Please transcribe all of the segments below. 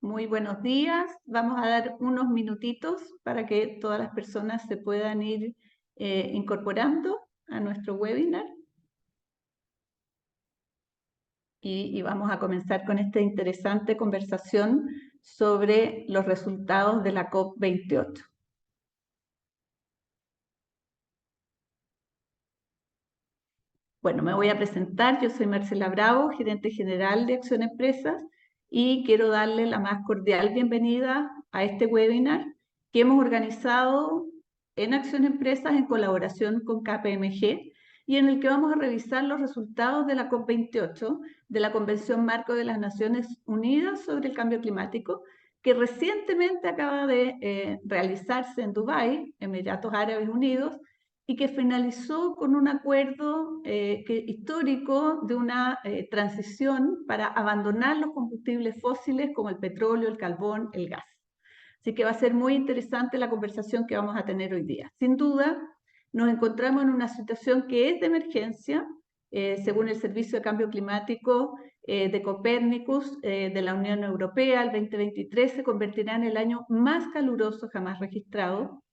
Muy buenos días. Vamos a dar unos minutitos para que todas las personas se puedan ir incorporando a nuestro webinar. Y vamos a comenzar con esta interesante conversación sobre los resultados de la COP28. Bueno, me voy a presentar. Yo soy Marcela Bravo, gerente general de Acción Empresas, y quiero darle la más cordial bienvenida a este webinar que hemos organizado en Acción Empresas en colaboración con KPMG y en el que vamos a revisar los resultados de la COP28, de la Convención Marco de las Naciones Unidas sobre el Cambio Climático, que recientemente acaba de realizarse en Dubái, Emiratos Árabes Unidos, y que finalizó con un acuerdo histórico de una transición para abandonar los combustibles fósiles como el petróleo, el carbón, el gas. Así que va a ser muy interesante la conversación que vamos a tener hoy día. Sin duda, nos encontramos en una situación que es de emergencia, según el Servicio de Cambio Climático de Copérnicus de la Unión Europea. El 2023 se convertirá en el año más caluroso jamás registrado.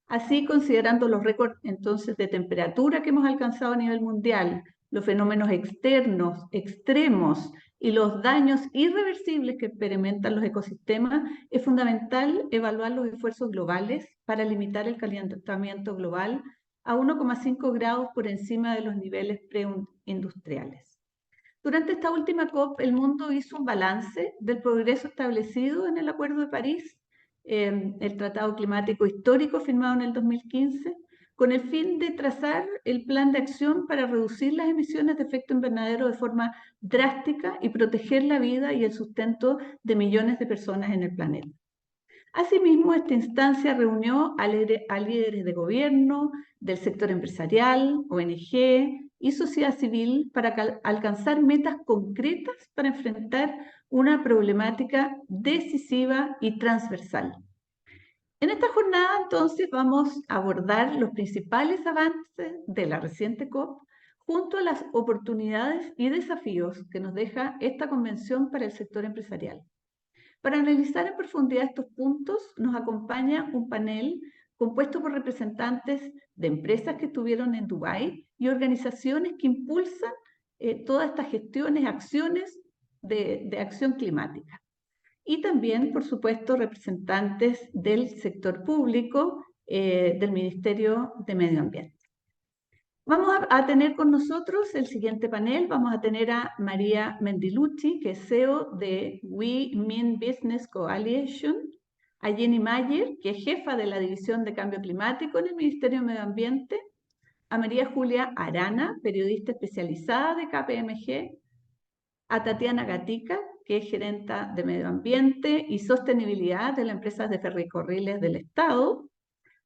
Así, considerando los récords entonces de temperatura que hemos alcanzado a nivel mundial, los fenómenos externos, extremos y los daños irreversibles que experimentan los ecosistemas, es fundamental evaluar los esfuerzos globales para limitar el calentamiento global a 1,5 grados por encima de los niveles preindustriales. Durante esta última COP, el mundo hizo un balance del progreso establecido en el Acuerdo de París, el Tratado Climático Histórico firmado en el 2015, con el fin de trazar el plan de acción para reducir las emisiones de efecto invernadero de forma drástica y proteger la vida y el sustento de millones de personas en el planeta. Asimismo, esta instancia reunió a líderes de gobierno, del sector empresarial, ONG y sociedad civil para alcanzar metas concretas para enfrentar una problemática decisiva y transversal. En esta jornada, entonces, vamos a abordar los principales avances de la reciente COP junto a las oportunidades y desafíos que nos deja esta convención para el sector empresarial. Para analizar en profundidad estos puntos, nos acompaña un panel compuesto por representantes de empresas que estuvieron en Dubái y organizaciones que impulsan todas estas gestiones, acciones de acción climática. Y también, por supuesto, representantes del sector público, del Ministerio de Medio Ambiente. Vamos a tener con nosotros el siguiente panel. Vamos a tener a María Mendilucci, que es CEO de We Mean Business Coalition, a Jenny Mayer, que es jefa de la División de Cambio Climático en el Ministerio de Medio Ambiente, a María Julia Arana, periodista especializada de KPMG, a Tatiana Gatica, que es gerenta de Medio Ambiente y Sostenibilidad de la empresa de ferrocarriles del Estado,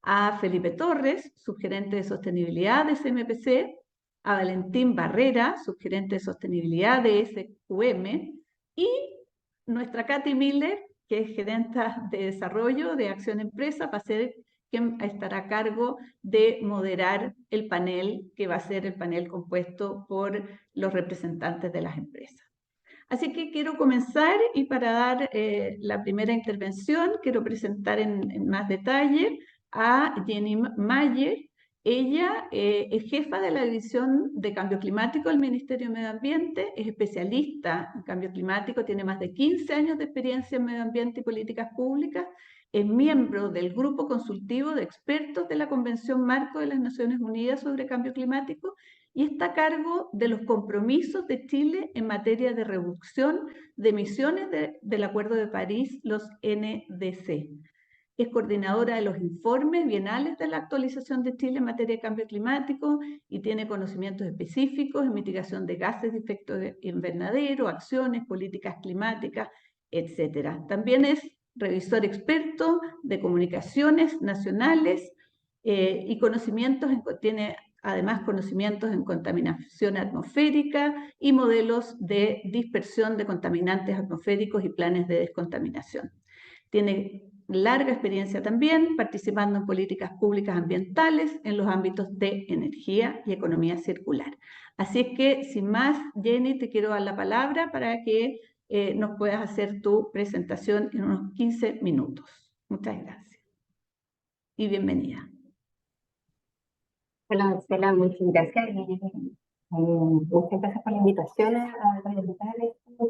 a Felipe Torres, subgerente de sostenibilidad de CMPC, a Valentín Barrera, subgerente de sostenibilidad de SQM, y nuestra Katy Miller, que es gerenta de desarrollo de Acción Empresa, va a ser quien estará a cargo de moderar el panel, que va a ser el panel compuesto por los representantes de las empresas. Así que quiero comenzar y para dar la primera intervención quiero presentar en más detalle a Jenny Mayer. Ella es jefa de la División de Cambio Climático del Ministerio de Medio Ambiente, es especialista en cambio climático, tiene más de 15 años de experiencia en medio ambiente y políticas públicas, es miembro del Grupo Consultivo de Expertos de la Convención Marco de las Naciones Unidas sobre Cambio Climático y está a cargo de los compromisos de Chile en materia de reducción de emisiones del Acuerdo de París, los NDC. Es coordinadora de los informes bienales de la actualización de Chile en materia de cambio climático y tiene conocimientos específicos en mitigación de gases de efecto invernadero, acciones, políticas climáticas, etc. También es revisor experto de comunicaciones nacionales y tiene además conocimientos en contaminación atmosférica y modelos de dispersión de contaminantes atmosféricos y planes de descontaminación. Tiene larga experiencia también participando en políticas públicas ambientales en los ámbitos de energía y economía circular. Así es que, sin más, Jenny, te quiero dar la palabra para que nos puedas hacer tu presentación en unos 15 minutos. Muchas gracias y bienvenida. Hola, Marcela, muchas gracias. Muchas gracias por la invitación a presentar esto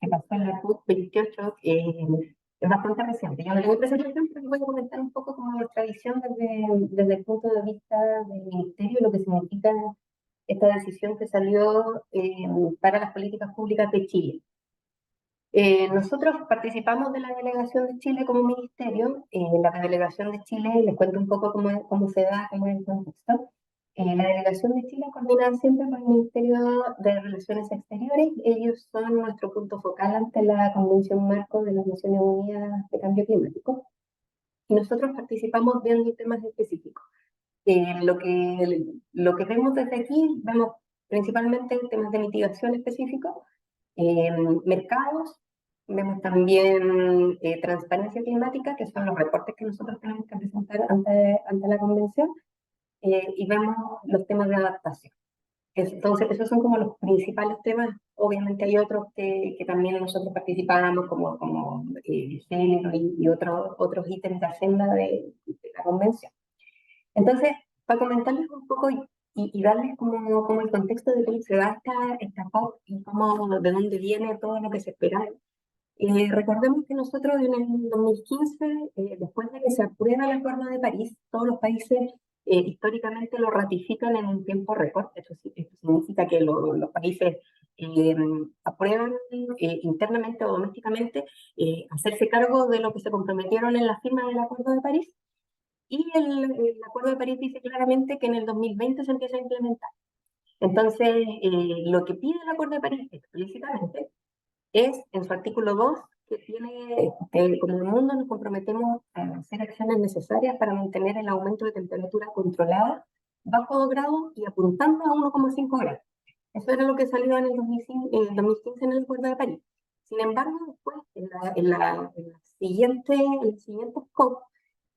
que pasó en la CUP 28. Es bastante reciente. Yo no le voy a presentar, pero voy a comentar un poco como nuestra visión desde el punto de vista del Ministerio y lo que significa esta decisión que salió para las políticas públicas de Chile. Nosotros participamos de la delegación de Chile como ministerio. La delegación de Chile, les cuento un poco cómo se da, cómo es el contexto. La delegación de Chile coordina siempre con el Ministerio de Relaciones Exteriores. Ellos son nuestro punto focal ante la Convención Marco de las Naciones Unidas de Cambio Climático. Y nosotros participamos viendo temas específicos. Lo que vemos desde aquí, vemos principalmente temas de mitigación específicos, mercados, vemos también transparencia climática, que son los reportes que nosotros tenemos que presentar ante la convención, y vemos los temas de adaptación. Entonces, esos son como los principales temas. Obviamente hay otros que también nosotros participamos, como género y otros ítems de agenda de la convención. Entonces, para comentarles un poco y darles como el contexto de cómo se da esta COP y de dónde viene todo lo que se espera. Recordemos que nosotros en el 2015, después de que se aprueba el Acuerdo de París, todos los países históricamente lo ratifican en un tiempo récord. Esto significa que los países aprueban internamente o domésticamente hacerse cargo de lo que se comprometieron en la firma del Acuerdo de París. Y el Acuerdo de París dice claramente que en el 2020 se empieza a implementar. Entonces, lo que pide el Acuerdo de París explícitamente es, en su artículo 2, que como el mundo nos comprometemos a hacer acciones necesarias para mantener el aumento de temperatura controlada bajo 2 grados y apuntando a 1,5 grados. Eso era lo que salió en el 2015 en el Acuerdo de París. Sin embargo, después, en la siguiente COP,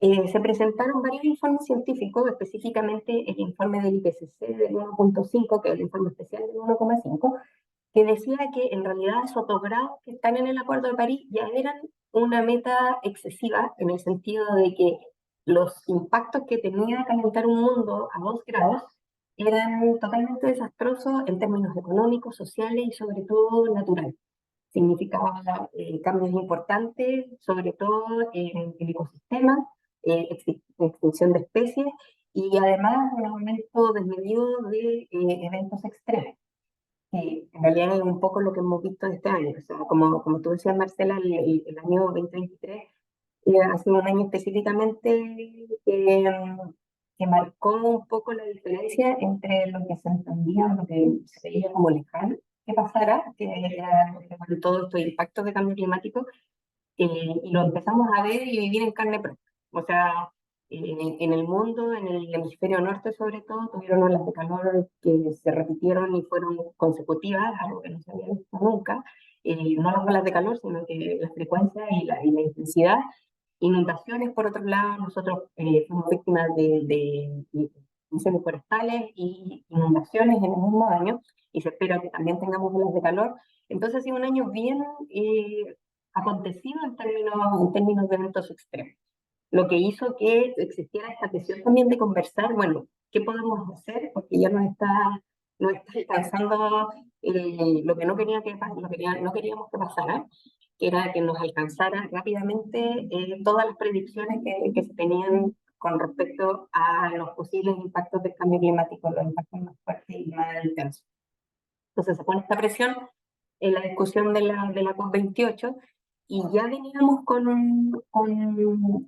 se presentaron varios informes científicos, específicamente el informe del IPCC del 1,5, que es el informe especial del 1,5, que decía que en realidad esos 2 grados que están en el Acuerdo de París ya eran una meta excesiva, en el sentido de que los impactos que tenía calentar un mundo a 2 grados eran totalmente desastrosos en términos económicos, sociales y sobre todo naturales. Significaba cambios importantes, sobre todo en el ecosistema, extinción de especies y además un aumento desmedido de eventos extremos. En realidad es un poco lo que hemos visto este año. O sea, como tú decías, Marcela, el año 2023 ha sido un año específicamente que marcó un poco la diferencia entre lo que se entendía, lo que se veía como lejano que pasara, que era todos estos impactos de cambio climático, y lo empezamos a ver y vivir en carne propia. O sea, en el mundo, en el hemisferio norte sobre todo, tuvieron olas de calor que se repitieron y fueron consecutivas, algo que no se había visto nunca. No las olas de calor, sino que la frecuencia y la intensidad. Inundaciones, por otro lado, nosotros fuimos víctimas de incendios forestales y inundaciones en el mismo año, y se espera que también tengamos olas de calor. Entonces ha sido un año bien acontecido en términos de eventos extremos, lo que hizo que existiera esta presión también de conversar, bueno, ¿qué podemos hacer? Porque ya nos está alcanzando lo que no no queríamos que pasara, que era que nos alcanzara rápidamente todas las predicciones que se tenían con respecto a los posibles impactos del cambio climático, los impactos más fuertes y más intensos. Entonces se pone esta presión en la discusión de la COP28, y ya veníamos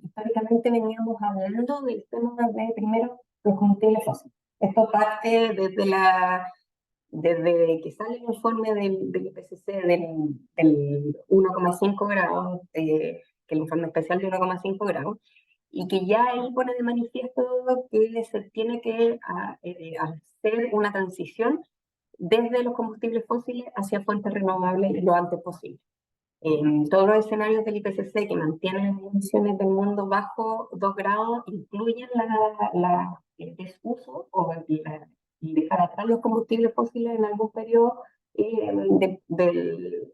históricamente veníamos hablando del tema de, primero, los combustibles fósiles. Esto parte desde que sale el informe del IPCC del 1,5 grados, que el informe especial de 1,5 grados, y que ya ahí pone de manifiesto que se tiene que hacer una transición desde los combustibles fósiles hacia fuentes renovables lo antes posible. En todos los escenarios del IPCC que mantienen las emisiones del mundo bajo 2 grados incluyen el desuso o el dejar atrás los combustibles fósiles en algún periodo de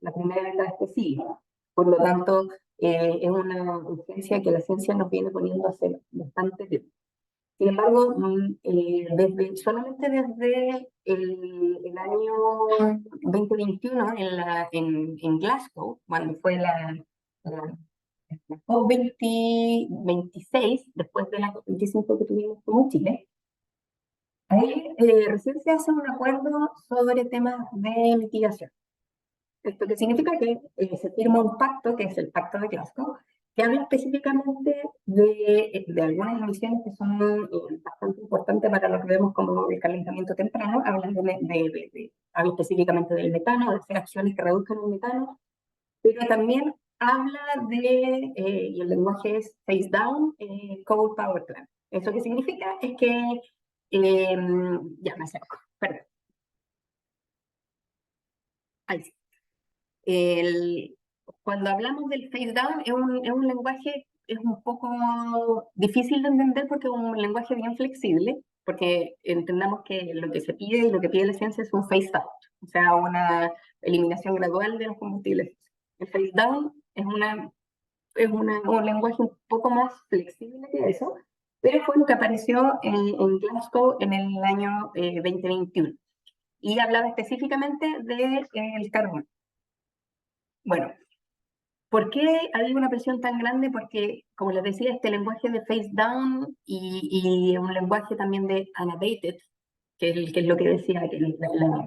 la primera década de este siglo. Por lo tanto, es una urgencia que la ciencia nos viene poniendo hace bastante tiempo. Sin embargo, solamente desde el año 2021 en Glasgow, cuando fue la COP26, después de la COP25 que tuvimos como Chile, ahí recién se hace un acuerdo sobre temas de mitigación. ¿Esto qué significa? Que se firma un pacto, que es el Pacto de Glasgow, que habla específicamente de algunas emisiones que son bastante importantes para lo que vemos como el calentamiento temprano. Habla específicamente del metano, de hacer acciones que reduzcan el metano, pero también habla y el lenguaje es face down, coal power plant. ¿Eso qué significa? Es que, ya me acerco, perdón. Ahí sí. El, Cuando hablamos del face down es un lenguaje, es un poco difícil de entender porque es un lenguaje bien flexible, porque entendamos que lo que se pide y lo que pide la ciencia es un face out, o sea, una eliminación gradual de los combustibles. El face down un lenguaje un poco más flexible que eso, pero fue lo que apareció en Glasgow en el año 2021 y hablaba específicamente del carbón. Bueno, ¿por qué hay una presión tan grande? Porque, como les decía, este lenguaje de face down y un lenguaje también de unabated, que es lo que decía,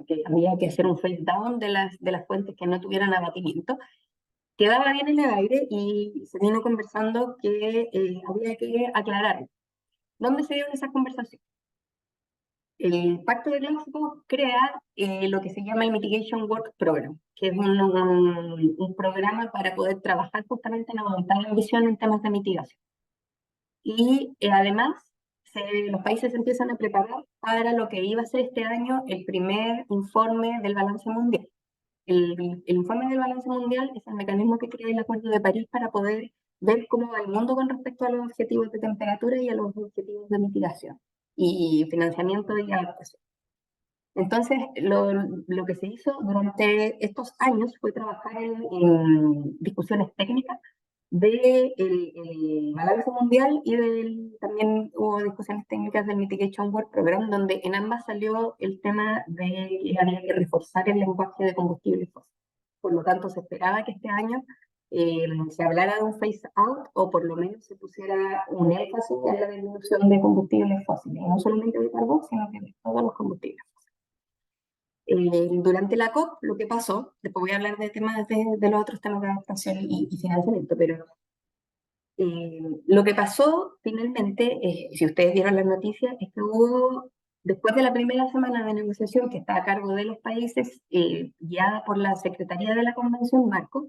que había que hacer un face down de las fuentes que no tuvieran abatimiento, quedaba bien en el aire y se vino conversando que había que aclarar. ¿Dónde se dieron esas conversaciones? El Pacto de Glasgow crea lo que se llama el Mitigation Work Program, que es un programa para poder trabajar justamente en aumentar la ambición en temas de mitigación. Y además, los países se empiezan a preparar para lo que iba a ser este año el primer informe del balance mundial. El informe del balance mundial es el mecanismo que crea el Acuerdo de París para poder ver cómo va el mundo con respecto a los objetivos de temperatura y a los objetivos de mitigación y financiamiento y adaptación. Entonces, lo que se hizo durante estos años fue trabajar en discusiones técnicas del el balance mundial y también hubo discusiones técnicas del Mitigation Work Program, donde en ambas salió el tema de que había que reforzar el lenguaje de combustibles fósiles. Por lo tanto, se esperaba que este año se hablara de un phase out o por lo menos se pusiera un énfasis en la disminución de combustibles fósiles, y no solamente de carbón, sino que de todos los combustibles. Durante la COP, lo que pasó, después voy a hablar de temas de los otros temas de adaptación y financiamiento, pero lo que pasó finalmente, si ustedes vieron las noticias, es que hubo, después de la primera semana de negociación que está a cargo de los países, guiada por la Secretaría de la Convención Marco,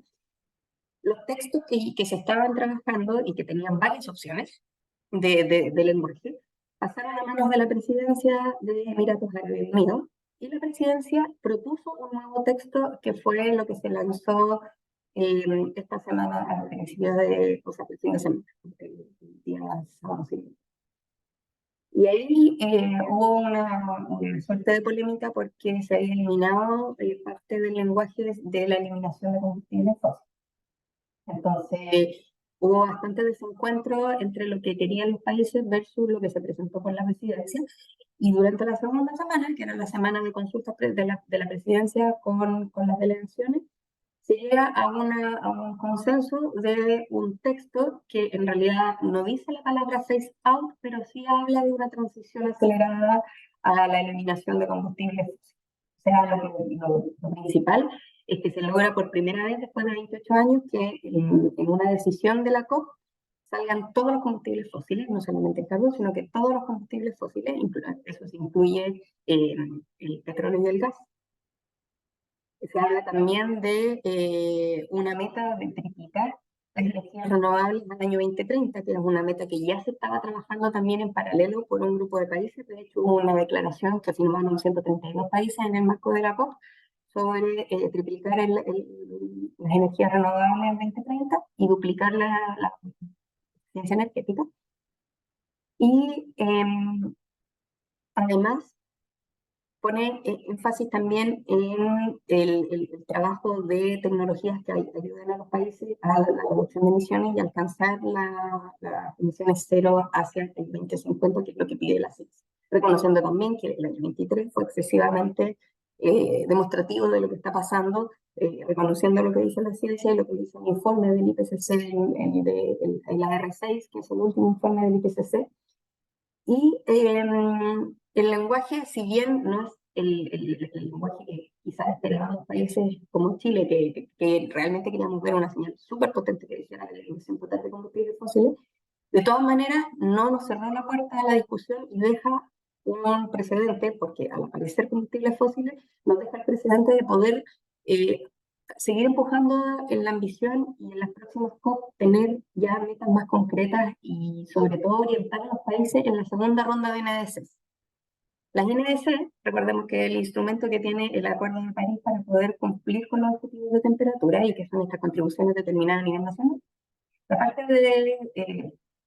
los textos que se estaban trabajando y que tenían varias opciones de lenguaje, pasaron a manos de la presidencia de Emiratos Árabes Unidos, y la presidencia propuso un nuevo texto que fue lo que se lanzó esta semana, a principios o sea, el fin de semana, el día sábado siguiente. Y ahí hubo una suerte de polémica porque se había eliminado parte del lenguaje de la eliminación de combustibles fósiles. Entonces, hubo bastante desencuentro entre lo que querían los países versus lo que se presentó por la presidencia. Y durante la segunda semana, que era la semana de consulta de la presidencia con las delegaciones, se llega a un consenso de un texto que en realidad no dice la palabra phase out, pero sí habla de una transición acelerada a la eliminación de combustibles fósiles. O sea, lo principal es que se logra por primera vez después de 28 años que en una decisión de la COP salgan todos los combustibles fósiles, no solamente el carbón, sino que todos los combustibles fósiles, eso se incluye el petróleo y el gas. Se habla también de una meta de triplicar las energías renovables al año 2030, que es una meta que ya se estaba trabajando también en paralelo por un grupo de países. De hecho, hubo una declaración que firmaron 132 países en el marco de la COP sobre triplicar las energías renovables en 2030 y duplicar la eficiencia energética. Y además pone énfasis también en el trabajo de tecnologías que ayuden a los países a la reducción de emisiones y alcanzar las emisiones cero hacia el 2050, que es lo que pide la ciencia. Reconociendo también que el año 23 fue excesivamente demostrativo de lo que está pasando, reconociendo lo que dice la ciencia y lo que dice el informe del IPCC, el AR6, que es el último informe del IPCC. Y el lenguaje, si bien no es el lenguaje que quizás esperaban los países como Chile, que realmente queríamos ver una señal súper potente que dijera que la eliminación total de combustibles fósiles, de todas maneras no nos cerró la puerta a la discusión y deja un precedente, porque al aparecer combustibles fósiles, nos deja el precedente de poder eh, seguir empujando en la ambición y en las próximas COP tener ya metas más concretas y sobre todo orientar a los países en la segunda ronda de NDCs. Las NDC, recordemos que es el instrumento que tiene el Acuerdo de París para poder cumplir con los objetivos de temperatura y que son estas contribuciones determinadas a nivel nacional. La parte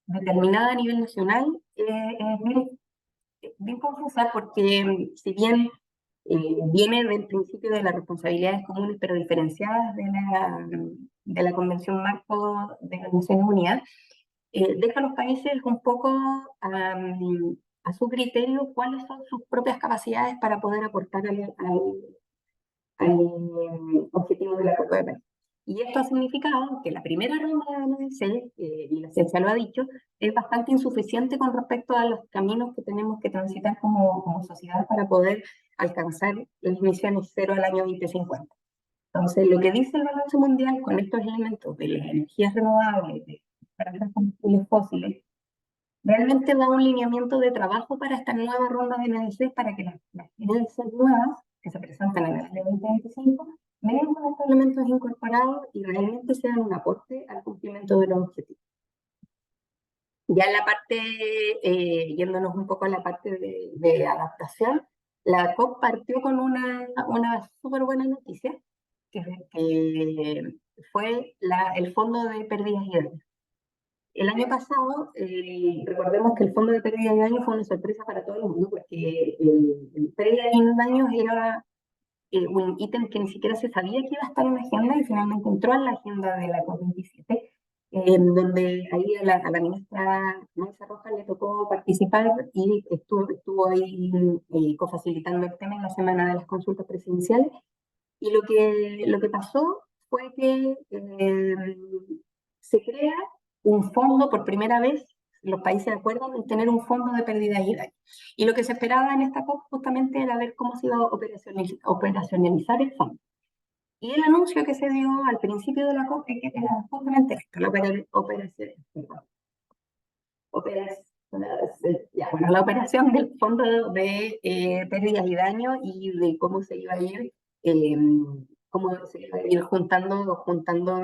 determinada a nivel nacional es bien confusa porque si bien viene del principio de las responsabilidades comunes pero diferenciadas de la Convención Marco de las Naciones Unidas, deja a los países un poco a su criterio cuáles son sus propias capacidades para poder aportar al objetivo del Acuerdo de París. Y esto ha significado que la primera ronda de ANDC, y la ciencia lo ha dicho, es bastante insuficiente con respecto a los caminos que tenemos que transitar como sociedad para poder alcanzar las emisiones cero al año 2050. Entonces, lo que dice el balance mundial con estos elementos de las energías renovables, de los combustibles fósiles, realmente da un lineamiento de trabajo para esta nueva ronda de NDC para que las NDC nuevas que se presentan en el año 2025 vengan con estos elementos incorporados y realmente sean un aporte al cumplimiento de los objetivos. Ya en la parte, yéndonos un poco a la parte de adaptación, la COP partió con una súper buena noticia, que fue el Fondo de Pérdidas y Daños. El año pasado, recordemos que el Fondo de Pérdida y Daños fue una sorpresa para todo el mundo, porque el pérdida y daños era un ítem que ni siquiera se sabía que iba a estar en la agenda y finalmente entró en la agenda de la COP27, en donde ahí a la ministra Maisa Rojas le tocó participar y estuvo ahí cofacilitando el tema en la semana de las consultas presidenciales. Y lo que pasó fue que se crea un fondo por primera vez, los países acuerdan en tener un fondo de pérdidas y daños. Y lo que se esperaba en esta COP justamente era ver cómo se iba a operacionalizar el fondo. Y el anuncio que se dio al principio de la COP es que era justamente esto, la operación del fondo de pérdidas y daños y de cómo se iba a ir, cómo se iba a ir juntando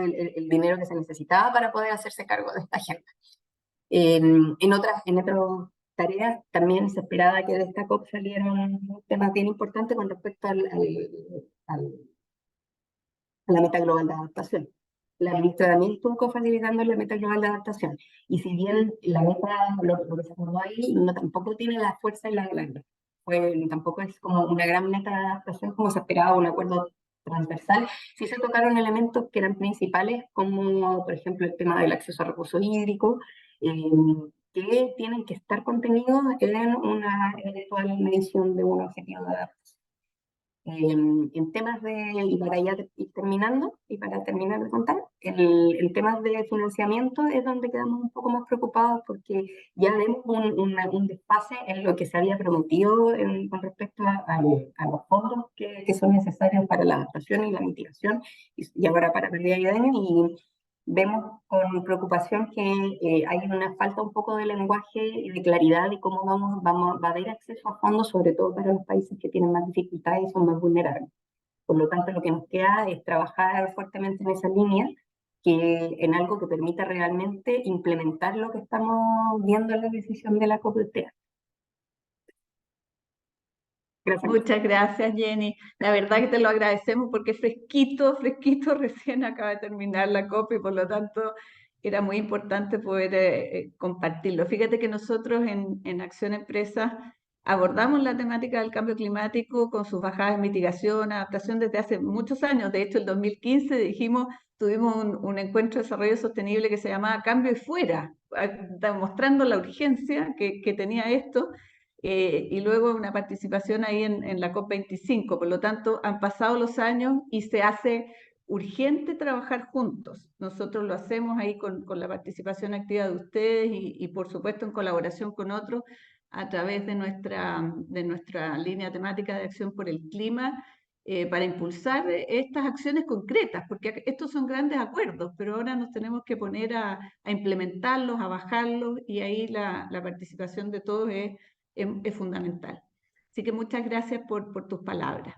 el dinero que se necesitaba para poder hacerse cargo de esta agenda. En otras tareas también se esperaba que de esta COP salieran temas bien importantes con respecto a la meta global de adaptación. La ministra también estuvo facilitando la meta global de adaptación. Y si bien la meta, lo que se acordó ahí, no tampoco tiene la fuerza y la grandeza. Tampoco es como una gran meta de adaptación como se esperaba, un acuerdo transversal. Sí se tocaron elementos que eran principales, como por ejemplo el tema del acceso a recursos hídricos, que tienen que estar contenidos en una eventual medición de un objetivo de adaptación. En temas y para ya ir terminando, y para terminar de contar, en temas de financiamiento es donde quedamos un poco más preocupados porque ya vemos un desfase en lo que se había prometido con respecto a los fondos que son necesarios para la adaptación y la mitigación, y ahora para pérdida de daño, y vemos con preocupación que hay una falta un poco de lenguaje y de claridad de cómo va a haber acceso a fondos, sobre todo para los países que tienen más dificultades y son más vulnerables. Por lo tanto, lo que nos queda es trabajar fuertemente en esa línea, en algo que permita realmente implementar lo que estamos viendo en la decisión de la COP. Gracias. Muchas gracias, Jenny. La verdad que te lo agradecemos porque fresquito, fresquito, recién acaba de terminar la COP y por lo tanto era muy importante poder compartirlo. Fíjate que nosotros en Acción Empresas abordamos la temática del cambio climático con sus bajadas de mitigación, adaptación desde hace muchos años. De hecho, el 2015 tuvimos un encuentro de desarrollo sostenible que se llamaba Cambio y Fuera, demostrando la urgencia que tenía esto, y luego una participación ahí en la COP25. Por lo tanto, han pasado los años y se hace urgente trabajar juntos. Nosotros lo hacemos ahí con la participación activa de ustedes y por supuesto en colaboración con otros a través de nuestra línea temática de acción por el clima, para impulsar estas acciones concretas, porque estos son grandes acuerdos, pero ahora nos tenemos que poner a implementarlos, a bajarlos, y ahí la participación de todos es fundamental. Así que muchas gracias por tus palabras.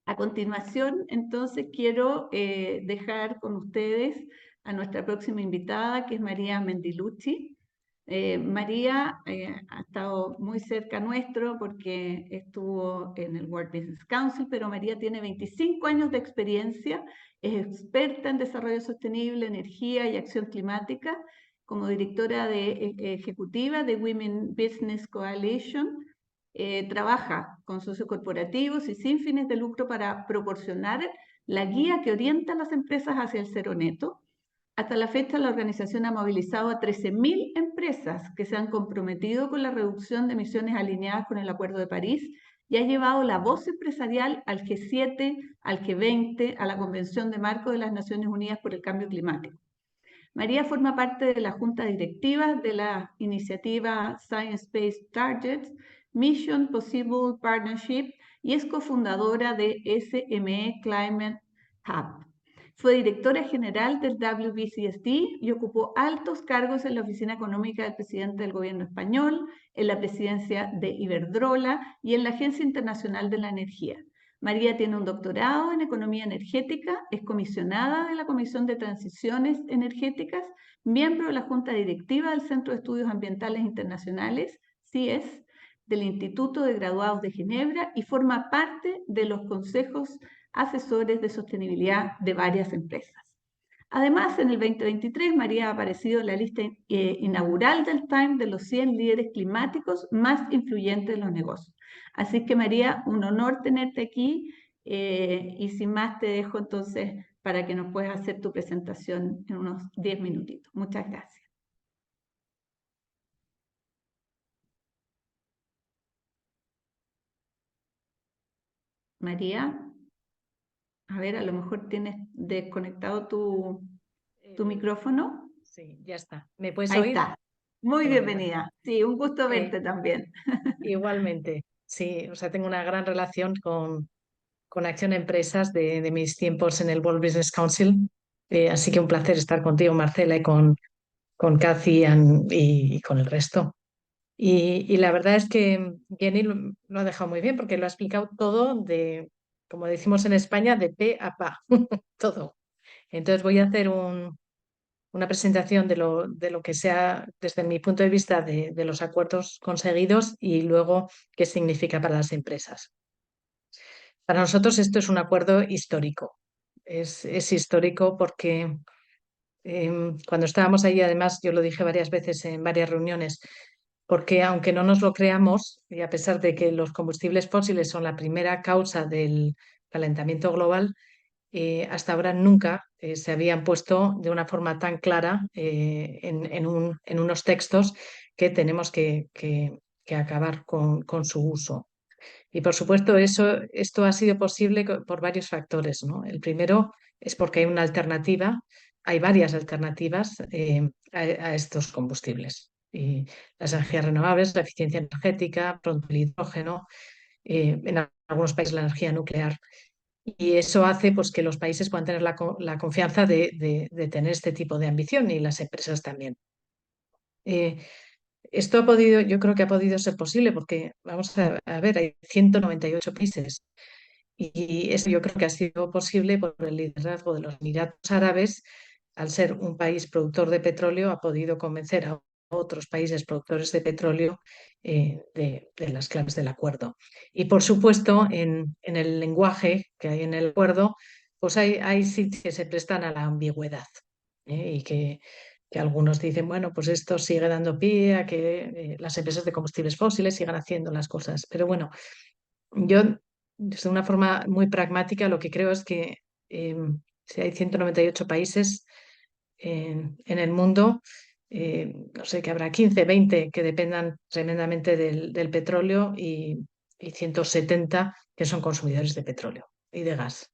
A continuación, entonces, quiero dejar con ustedes a nuestra próxima invitada, que es María Mendilucci. María ha estado muy cerca nuestro porque estuvo en el World Business Council, pero María tiene 25 años de experiencia, es experta en desarrollo sostenible, energía y acción climática, como directora ejecutiva de Women Business Coalition. Trabaja con socios corporativos y sin fines de lucro para proporcionar la guía que orienta a las empresas hacia el cero neto. Hasta la fecha, la organización ha movilizado a 13.000 empresas que se han comprometido con la reducción de emisiones alineadas con el Acuerdo de París y ha llevado la voz empresarial al G7, al G20, a la Convención de Marco de las Naciones Unidas por el Cambio Climático. María forma parte de la junta directiva de la iniciativa Science Based Targets, Mission Possible Partnership, y es cofundadora de SME Climate Hub. Fue directora general del WBCSD y ocupó altos cargos en la oficina económica del presidente del gobierno español, en la presidencia de Iberdrola y en la Agencia Internacional de la Energía. María tiene un doctorado en economía energética, es comisionada de la Comisión de Transiciones Energéticas, miembro de la Junta Directiva del Centro de Estudios Ambientales Internacionales, CIES, del Instituto de Graduados de Ginebra, y forma parte de los consejos asesores de sostenibilidad de varias empresas. Además, en el 2023, María ha aparecido en la lista inaugural del Time de los 100 líderes climáticos más influyentes de los negocios. Así que, María, un honor tenerte aquí, y sin más te dejo entonces para que nos puedas hacer tu presentación en unos 10 minutitos. Muchas gracias. María, a ver, a lo mejor tienes desconectado tu micrófono. Sí, ya está. ¿Me puedes Ahí oír? está. Muy Fenomenal. bienvenida. Sí, un gusto verte también. Igualmente, sí, o sea, tengo una gran relación con Acción Empresas de mis tiempos en el World Business Council. Así que un placer estar contigo, Marcela, y con Cathy y con el resto. Y la verdad es que Jenny lo ha dejado muy bien porque lo ha explicado todo como decimos en España, de pe a pa, todo. Entonces voy a hacer una presentación de lo que sea, desde mi punto de vista, de los acuerdos conseguidos y luego qué significa para las empresas. Para nosotros esto es un acuerdo histórico. Es histórico porque cuando estábamos ahí, además, yo lo dije varias veces en varias reuniones, porque aunque no nos lo creamos, y a pesar de que los combustibles fósiles son la primera causa del calentamiento global, hasta ahora nunca se habían puesto de una forma tan clara en unos textos que tenemos que acabar con su uso. Y por supuesto, esto ha sido posible por varios factores, ¿no? El primero es porque hay una alternativa, hay varias alternativas a estos combustibles. Y las energías renovables, la eficiencia energética, pronto el hidrógeno, en algunos países la energía nuclear. Y eso hace pues, que los países puedan tener la confianza de tener este tipo de ambición y las empresas también. Esto yo creo que ha podido ser posible porque, vamos a ver, hay 198 países y eso yo creo que ha sido posible por el liderazgo de los Emiratos Árabes. Al ser un país productor de petróleo, ha podido convencer a otros países productores de petróleo de las claves del acuerdo. Y por supuesto, en el lenguaje que hay en el acuerdo, pues hay sitios que se prestan a la ambigüedad, y que que algunos dicen, bueno, pues esto sigue dando pie a que las empresas de combustibles fósiles sigan haciendo las cosas. Pero bueno, yo, de una forma muy pragmática, lo que creo es que eh, si hay 198 países en el mundo, no sé, que habrá 15, 20 que dependan tremendamente del petróleo y 170 que son consumidores de petróleo y de gas.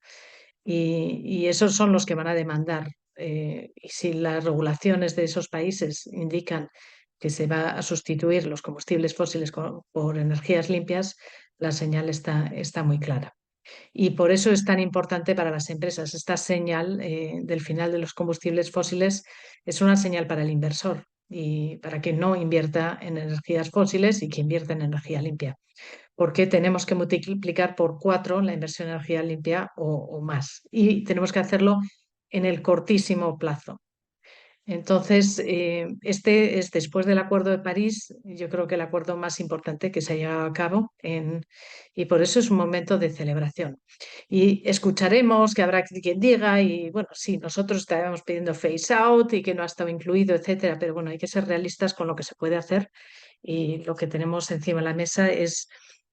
Y esos son los que van a demandar. Y si las regulaciones de esos países indican que se va a sustituir los combustibles fósiles por energías limpias, la señal está muy clara. Y por eso es tan importante para las empresas. Esta señal del final de los combustibles fósiles es una señal para el inversor y para que no invierta en energías fósiles y que invierta en energía limpia, porque tenemos que multiplicar por 4 la inversión en energía limpia o más. Y tenemos que hacerlo en el cortísimo plazo. Entonces, este es después del Acuerdo de París, yo creo que el acuerdo más importante que se ha llevado a cabo y por eso es un momento de celebración. Y escucharemos que habrá quien diga, y bueno, sí, nosotros estábamos pidiendo phase out y que no ha estado incluido, etcétera, pero bueno, hay que ser realistas con lo que se puede hacer y lo que tenemos encima de la mesa es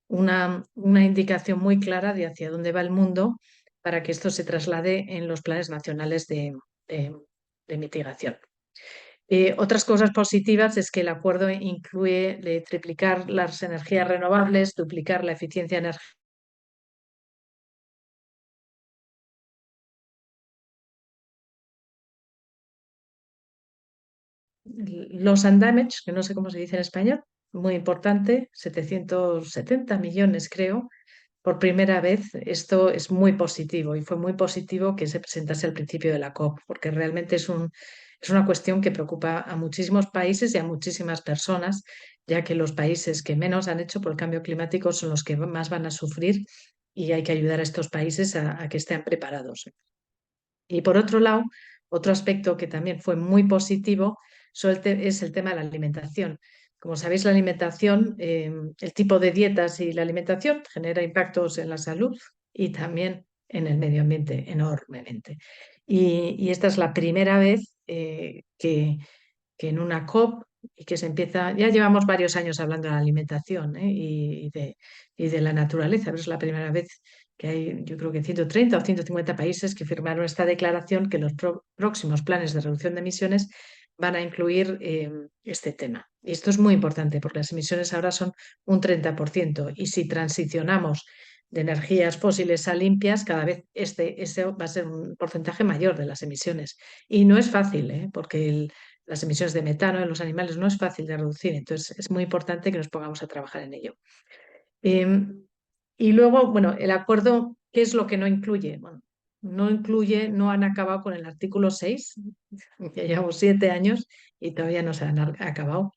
una indicación muy clara de hacia dónde va el mundo para que esto se traslade en los planes nacionales de de mitigación. Otras cosas positivas es que el acuerdo incluye triplicar las energías renovables, duplicar la eficiencia energética. Los undamaged, que no sé cómo se dice en español, muy importante, 770 millones creo. Por primera vez, esto es muy positivo y fue muy positivo que se presentase al principio de la COP, porque realmente es una cuestión que preocupa a muchísimos países y a muchísimas personas, ya que los países que menos han hecho por el cambio climático son los que más van a sufrir y hay que ayudar a estos países a que estén preparados. Y por otro lado, otro aspecto que también fue muy positivo es el tema de la alimentación. Como sabéis, la alimentación, el tipo de dietas y la alimentación genera impactos en la salud y también en el medio ambiente enormemente. Y esta es la primera vez que en una COP y que se empieza, ya llevamos varios años hablando de la alimentación, y de la naturaleza, pero es la primera vez que hay, yo creo que 130 o 150 países que firmaron esta declaración que los próximos planes de reducción de emisiones van a incluir este tema. Y esto es muy importante porque las emisiones ahora son un 30% y si transicionamos de energías fósiles a limpias, cada vez este va a ser un porcentaje mayor de las emisiones. Y no es fácil, porque las emisiones de metano en los animales no es fácil de reducir, entonces es muy importante que nos pongamos a trabajar en ello. Y luego, bueno, el acuerdo, ¿qué es lo que no incluye? Bueno, no incluye, no han acabado con el artículo 6, ya llevamos 7 años y todavía no se han acabado.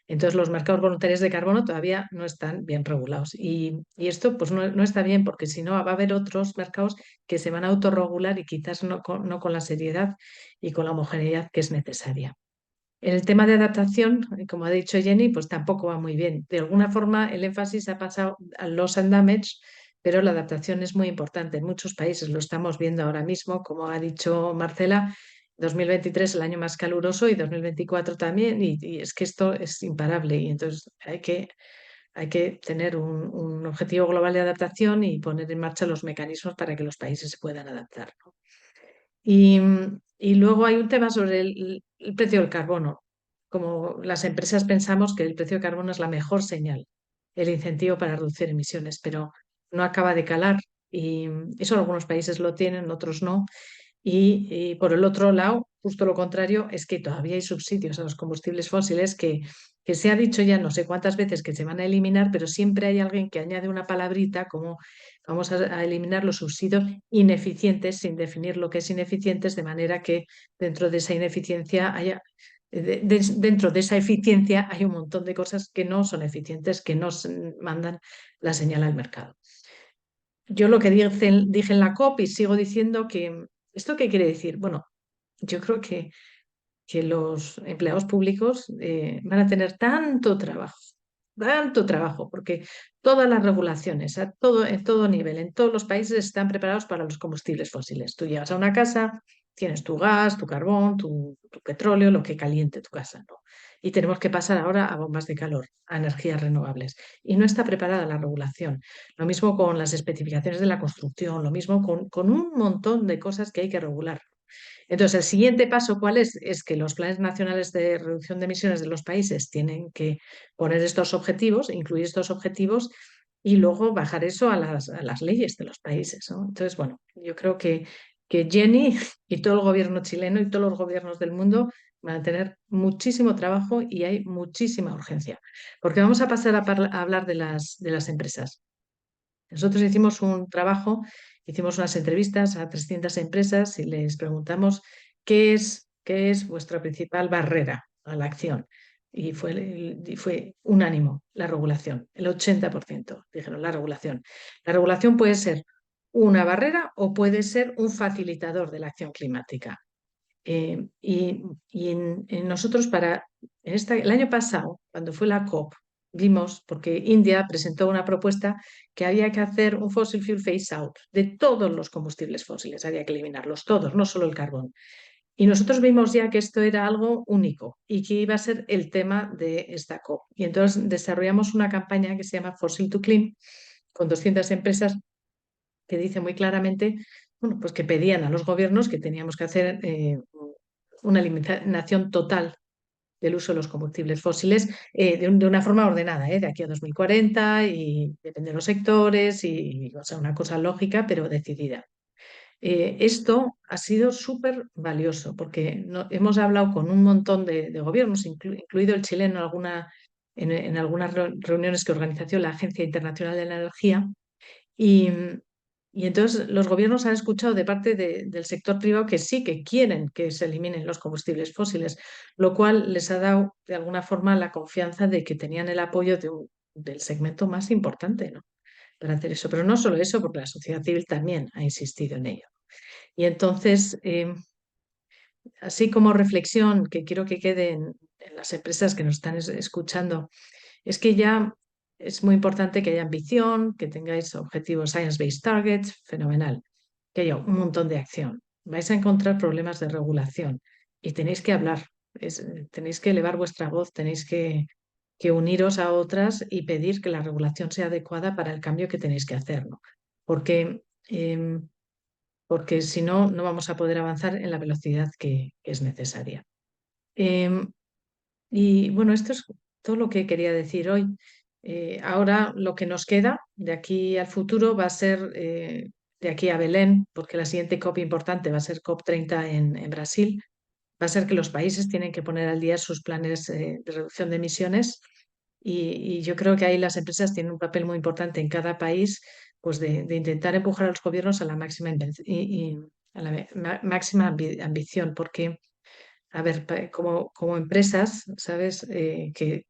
Entonces, los mercados voluntarios de carbono todavía no están bien regulados. Y esto pues no está bien porque si no va a haber otros mercados que se van a autorregular y quizás no con la seriedad y con la homogeneidad que es necesaria. El tema de adaptación, como ha dicho Jenny, pues tampoco va muy bien. De alguna forma, el énfasis ha pasado a loss and damage, pero la adaptación es muy importante. En muchos países lo estamos viendo ahora mismo, como ha dicho Marcela, 2023 el año más caluroso y 2024 también, y es que esto es imparable. Y entonces hay que tener un objetivo global de adaptación y poner en marcha los mecanismos para que los países se puedan adaptar, ¿no? Y, y luego hay un tema sobre el precio del carbono. Como las empresas pensamos que el precio del carbono es la mejor señal, el incentivo para reducir emisiones, pero no acaba de calar y eso algunos países lo tienen, otros no. Y por el otro lado, justo lo contrario, es que todavía hay subsidios a los combustibles fósiles que se ha dicho ya no sé cuántas veces que se van a eliminar, pero siempre hay alguien que añade una palabrita como vamos a eliminar los subsidios ineficientes sin definir lo que es ineficientes, de manera que dentro de esa ineficiencia haya, dentro de esa eficiencia hay un montón de cosas que no son eficientes, que no mandan la señal al mercado. Yo lo que dije en la COP y sigo diciendo que, ¿esto qué quiere decir? Bueno, yo creo que los empleados públicos van a tener tanto trabajo, porque todas las regulaciones, en todo nivel, en todos los países están preparados para los combustibles fósiles. Tú llegas a una casa, tienes tu gas, tu carbón, tu petróleo, lo que caliente tu casa, ¿no? Y tenemos que pasar ahora a bombas de calor, a energías renovables. Y no está preparada la regulación. Lo mismo con las especificaciones de la construcción, lo mismo con un montón de cosas que hay que regular. Entonces, el siguiente paso, ¿cuál es? Es que los planes nacionales de reducción de emisiones de los países tienen que poner estos objetivos, incluir estos objetivos y luego bajar eso a las leyes de los países, ¿no? Entonces, bueno, yo creo que Jenny y todo el gobierno chileno y todos los gobiernos del mundo van a tener muchísimo trabajo y hay muchísima urgencia, porque vamos a pasar a hablar de las empresas. Nosotros hicimos un trabajo, hicimos unas entrevistas a 300 empresas y les preguntamos qué es vuestra principal barrera a la acción. Y fue unánimo la regulación, el 80% dijeron la regulación. La regulación puede ser una barrera o puede ser un facilitador de la acción climática. Nosotros el año pasado, cuando fue la COP, vimos, porque India presentó una propuesta que había que hacer un fossil fuel phase out de todos los combustibles fósiles, había que eliminarlos todos, no solo el carbón. Y nosotros vimos ya que esto era algo único y que iba a ser el tema de esta COP. Y entonces desarrollamos una campaña que se llama Fossil to Clean, con 200 empresas que dice muy claramente, bueno, pues que pedían a los gobiernos que teníamos que hacer una eliminación total del uso de los combustibles fósiles de una forma ordenada, de aquí a 2040 y depende de los sectores, y o sea, una cosa lógica pero decidida. Esto ha sido súper valioso porque hemos hablado con un montón de gobiernos, incluido el chileno en algunas reuniones que organizó la Agencia Internacional de la Energía, y, y entonces los gobiernos han escuchado de parte del sector privado que sí, que quieren que se eliminen los combustibles fósiles, lo cual les ha dado de alguna forma la confianza de que tenían el apoyo del segmento más importante, ¿no? Para hacer eso. Pero no solo eso, porque la sociedad civil también ha insistido en ello. Y entonces, así como reflexión que quiero que quede en las empresas que nos están escuchando, es que ya es muy importante que haya ambición, que tengáis objetivos science-based targets, fenomenal, que haya un montón de acción. Vais a encontrar problemas de regulación y tenéis que hablar, tenéis que elevar vuestra voz, tenéis que uniros a otras y pedir que la regulación sea adecuada para el cambio que tenéis que hacer, ¿no? Porque, porque si no, no vamos a poder avanzar en la velocidad que es necesaria. Y bueno, esto es todo lo que quería decir hoy. Ahora lo que nos queda de aquí al futuro va a ser de aquí a Belén, porque la siguiente COP importante va a ser COP30 en Brasil. Va a ser que los países tienen que poner al día sus planes de reducción de emisiones y yo creo que ahí las empresas tienen un papel muy importante en cada país, pues de intentar empujar a los gobiernos a la máxima, máxima ambición, porque a ver, como empresas, ¿sabes? Que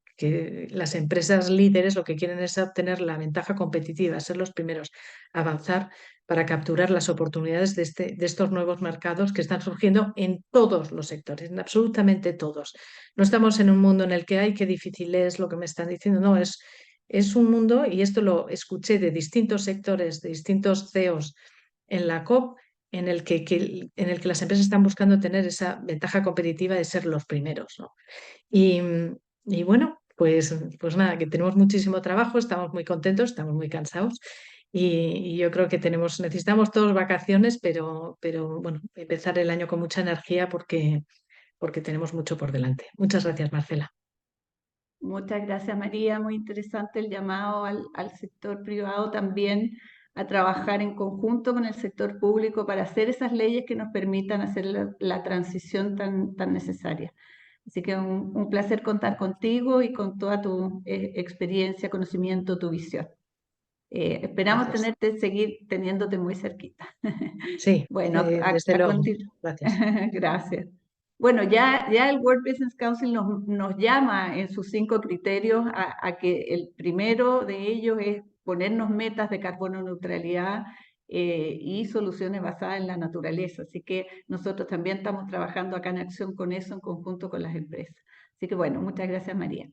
las empresas líderes lo que quieren es obtener la ventaja competitiva, ser los primeros a avanzar para capturar las oportunidades de estos nuevos mercados que están surgiendo en todos los sectores, en absolutamente todos. No estamos en un mundo en el que, ay, qué difícil es lo que me están diciendo, no, es un mundo, y esto lo escuché de distintos sectores, de distintos CEOs en la COP, en el que las empresas están buscando tener esa ventaja competitiva de ser los primeros, ¿no? Y, y bueno, pues nada, que tenemos muchísimo trabajo, estamos muy contentos, estamos muy cansados y yo creo que necesitamos todos vacaciones, pero bueno, empezar el año con mucha energía porque tenemos mucho por delante. Muchas gracias, Marcela. Muchas gracias, María. Muy interesante el llamado al sector privado también a trabajar en conjunto con el sector público para hacer esas leyes que nos permitan hacer la transición tan necesaria. Así que un placer contar contigo y con toda tu experiencia, conocimiento, tu visión. Esperamos Gracias. seguir teniéndote muy cerquita. Sí, Bueno, desde luego. Gracias. gracias. Bueno, ya el World Business Council nos llama en sus 5 criterios a que el primero de ellos es ponernos metas de carbono neutralidad y soluciones basadas en la naturaleza. Así que nosotros también estamos trabajando acá en acción con eso en conjunto con las empresas. Así que bueno, muchas gracias, María.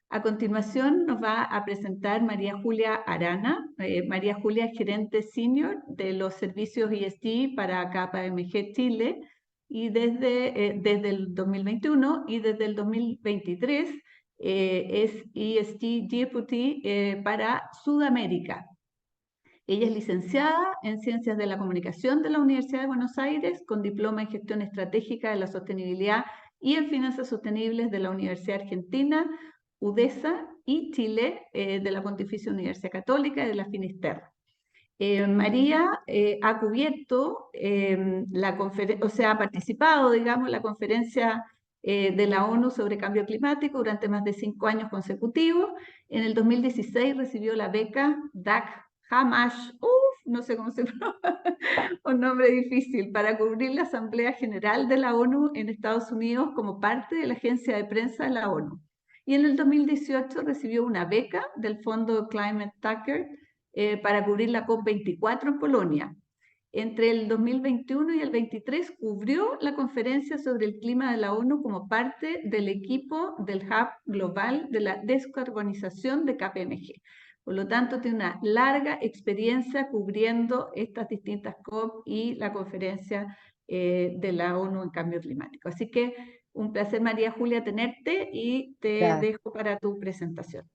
A continuación nos va a presentar María Julia Arana. María Julia es gerente senior de los servicios ESG para KPMG Chile. y desde el 2021 y desde el 2023 es ESG Deputy para Sudamérica. Ella es licenciada en Ciencias de la Comunicación de la Universidad de Buenos Aires, con diploma en Gestión Estratégica de la Sostenibilidad y en Finanzas Sostenibles de la Universidad Argentina, UDESA, y Chile, de la Pontificia Universidad Católica y de la Finisterra. María ha cubierto ha participado, digamos, en la conferencia de la ONU sobre cambio climático durante más de 5 años consecutivos. En el 2016 recibió la beca Dag Hammarskjöld, no sé cómo se pronuncia, un nombre difícil, para cubrir la Asamblea General de la ONU en Estados Unidos como parte de la agencia de prensa de la ONU. Y en el 2018 recibió una beca del Fondo Climate Tracker para cubrir la COP24 en Polonia. Entre el 2021 y el 23 cubrió la conferencia sobre el clima de la ONU como parte del equipo del Hub Global de la Descarbonización de KPMG. Por lo tanto, tiene una larga experiencia cubriendo estas distintas COP y la conferencia de la ONU en cambio climático. Así que un placer, María Julia, tenerte, y te dejo para tu presentación.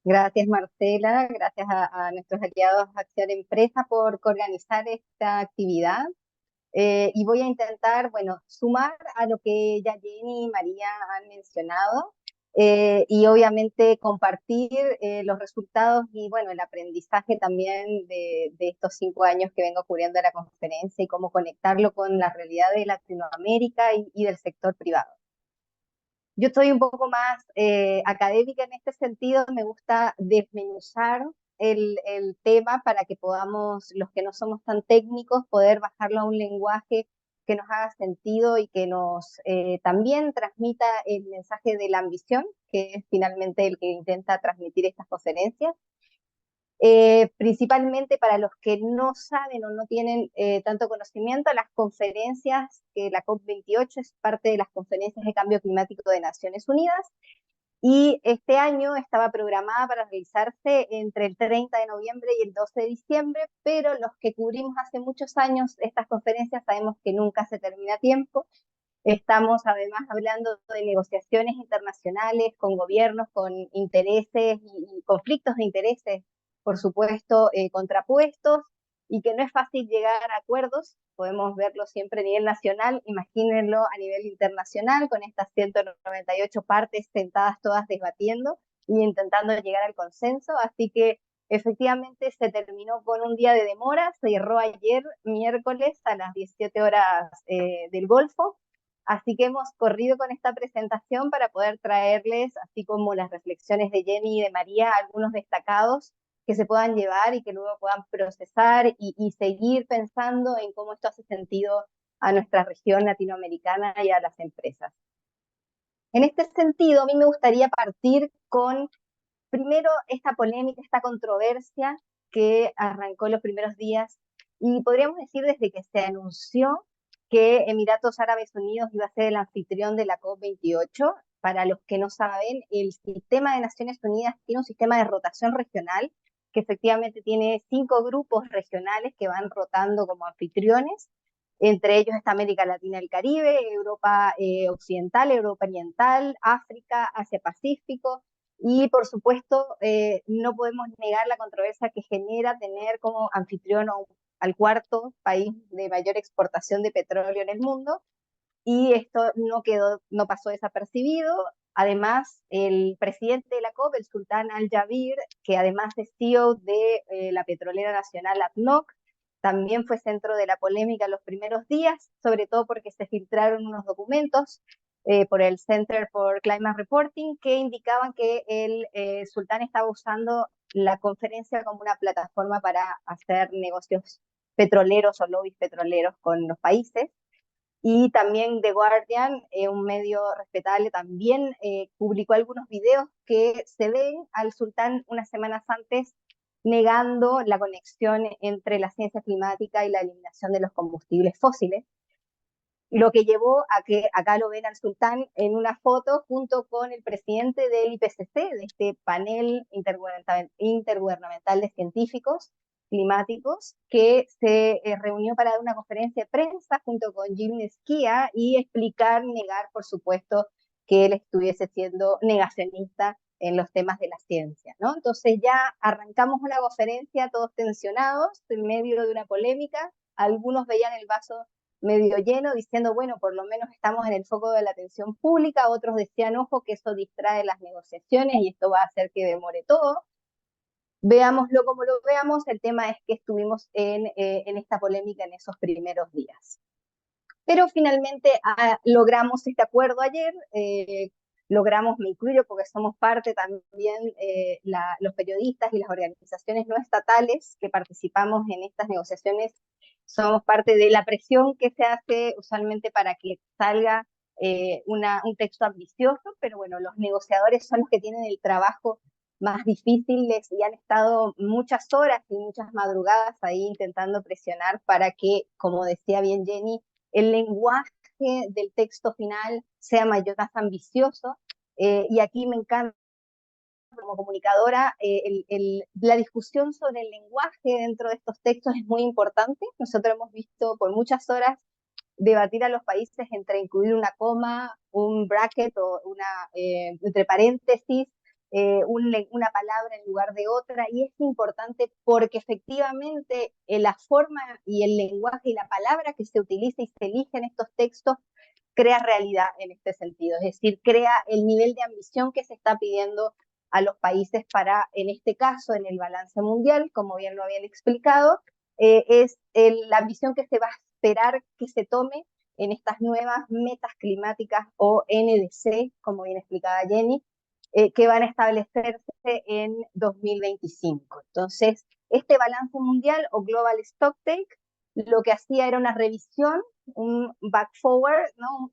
Gracias, Marcela. Gracias a nuestros aliados Acción Empresa por organizar esta actividad. Y voy a intentar, bueno, sumar a lo que ya Jenny y María han mencionado, y obviamente compartir los resultados y, bueno, el aprendizaje también de estos 5 años que vengo cubriendo la conferencia y cómo conectarlo con la realidad de Latinoamérica y del sector privado. Yo estoy un poco más académica en este sentido, me gusta desmenuzar el tema para que podamos, los que no somos tan técnicos, poder bajarlo a un lenguaje que nos haga sentido y que nos también transmita el mensaje de la ambición, que es finalmente el que intenta transmitir estas conferencias. Principalmente para los que no saben o no tienen tanto conocimiento, las conferencias, que la COP28 es parte de las conferencias de cambio climático de Naciones Unidas, y este año estaba programada para realizarse entre el 30 de noviembre y el 12 de diciembre, pero los que cubrimos hace muchos años estas conferencias sabemos que nunca se termina a tiempo. Estamos además hablando de negociaciones internacionales con gobiernos, con intereses y conflictos de intereses, por supuesto, contrapuestos, y que no es fácil llegar a acuerdos. Podemos verlo siempre a nivel nacional, imagínenlo a nivel internacional, con estas 198 partes sentadas todas debatiendo y intentando llegar al consenso. Así que efectivamente se terminó con un día de demora, se cerró ayer miércoles a las 17 horas del Golfo. Así que hemos corrido con esta presentación para poder traerles, así como las reflexiones de Jenny y de María, algunos destacados que se puedan llevar y que luego puedan procesar y seguir pensando en cómo esto hace sentido a nuestra región latinoamericana y a las empresas. En este sentido, a mí me gustaría partir con, primero, esta polémica, esta controversia que arrancó en los primeros días, y podríamos decir desde que se anunció que Emiratos Árabes Unidos iba a ser el anfitrión de la COP28. Para los que no saben, el sistema de Naciones Unidas tiene un sistema de rotación regional que efectivamente tiene 5 grupos regionales que van rotando como anfitriones. Entre ellos está América Latina y el Caribe, Europa Occidental, Europa Oriental, África, Asia-Pacífico. Y por supuesto, no podemos negar la controversia que genera tener como anfitrión al 4.º país de mayor exportación de petróleo en el mundo, y esto no pasó desapercibido. Además, el presidente de la COP, el sultán Al Jaber, que además de CEO de la petrolera nacional ADNOC, también fue centro de la polémica en los primeros días, sobre todo porque se filtraron unos documentos por el Center for Climate Reporting que indicaban que el sultán estaba usando la conferencia como una plataforma para hacer negocios petroleros o lobbies petroleros con los países. Y también The Guardian, un medio respetable, también publicó algunos videos que se ven al sultán unas semanas antes negando la conexión entre la ciencia climática y la eliminación de los combustibles fósiles, lo que llevó a que acá lo ven al sultán en una foto junto con el presidente del IPCC, de este panel intergubernamental de científicos, climáticos, que se reunió para dar una conferencia de prensa junto con Jim Skia y explicar, negar, por supuesto, que él estuviese siendo negacionista en los temas de la ciencia, ¿no? Entonces ya arrancamos una conferencia todos tensionados en medio de una polémica. Algunos veían el vaso medio lleno diciendo, bueno, por lo menos estamos en el foco de la atención pública. Otros decían, ojo, que eso distrae las negociaciones y esto va a hacer que demore todo. Veámoslo como lo veamos, el tema es que estuvimos en esta polémica en esos primeros días. Pero finalmente logramos este acuerdo ayer, logramos, me incluyo porque somos parte también, los periodistas y las organizaciones no estatales que participamos en estas negociaciones, somos parte de la presión que se hace usualmente para que salga un texto ambicioso, pero bueno, los negociadores son los que tienen el trabajo más difíciles y han estado muchas horas y muchas madrugadas ahí intentando presionar para que, como decía bien Jenny, el lenguaje del texto final sea mayor, más ambicioso, y aquí me encanta, como comunicadora, la discusión sobre el lenguaje dentro de estos textos es muy importante. Nosotros hemos visto por muchas horas debatir a los países entre incluir una coma, un bracket o entre paréntesis, una palabra en lugar de otra, y es importante porque efectivamente la forma y el lenguaje y la palabra que se utiliza y se elige en estos textos crea realidad en este sentido, es decir, crea el nivel de ambición que se está pidiendo a los países para, en este caso, en el balance mundial, como bien lo habían explicado, es la ambición que se va a esperar que se tome en estas nuevas metas climáticas o NDC, como bien explicaba Jenny, que van a establecerse en 2025. Entonces, este balance mundial o Global Stocktake lo que hacía era una revisión, un back forward, ¿no?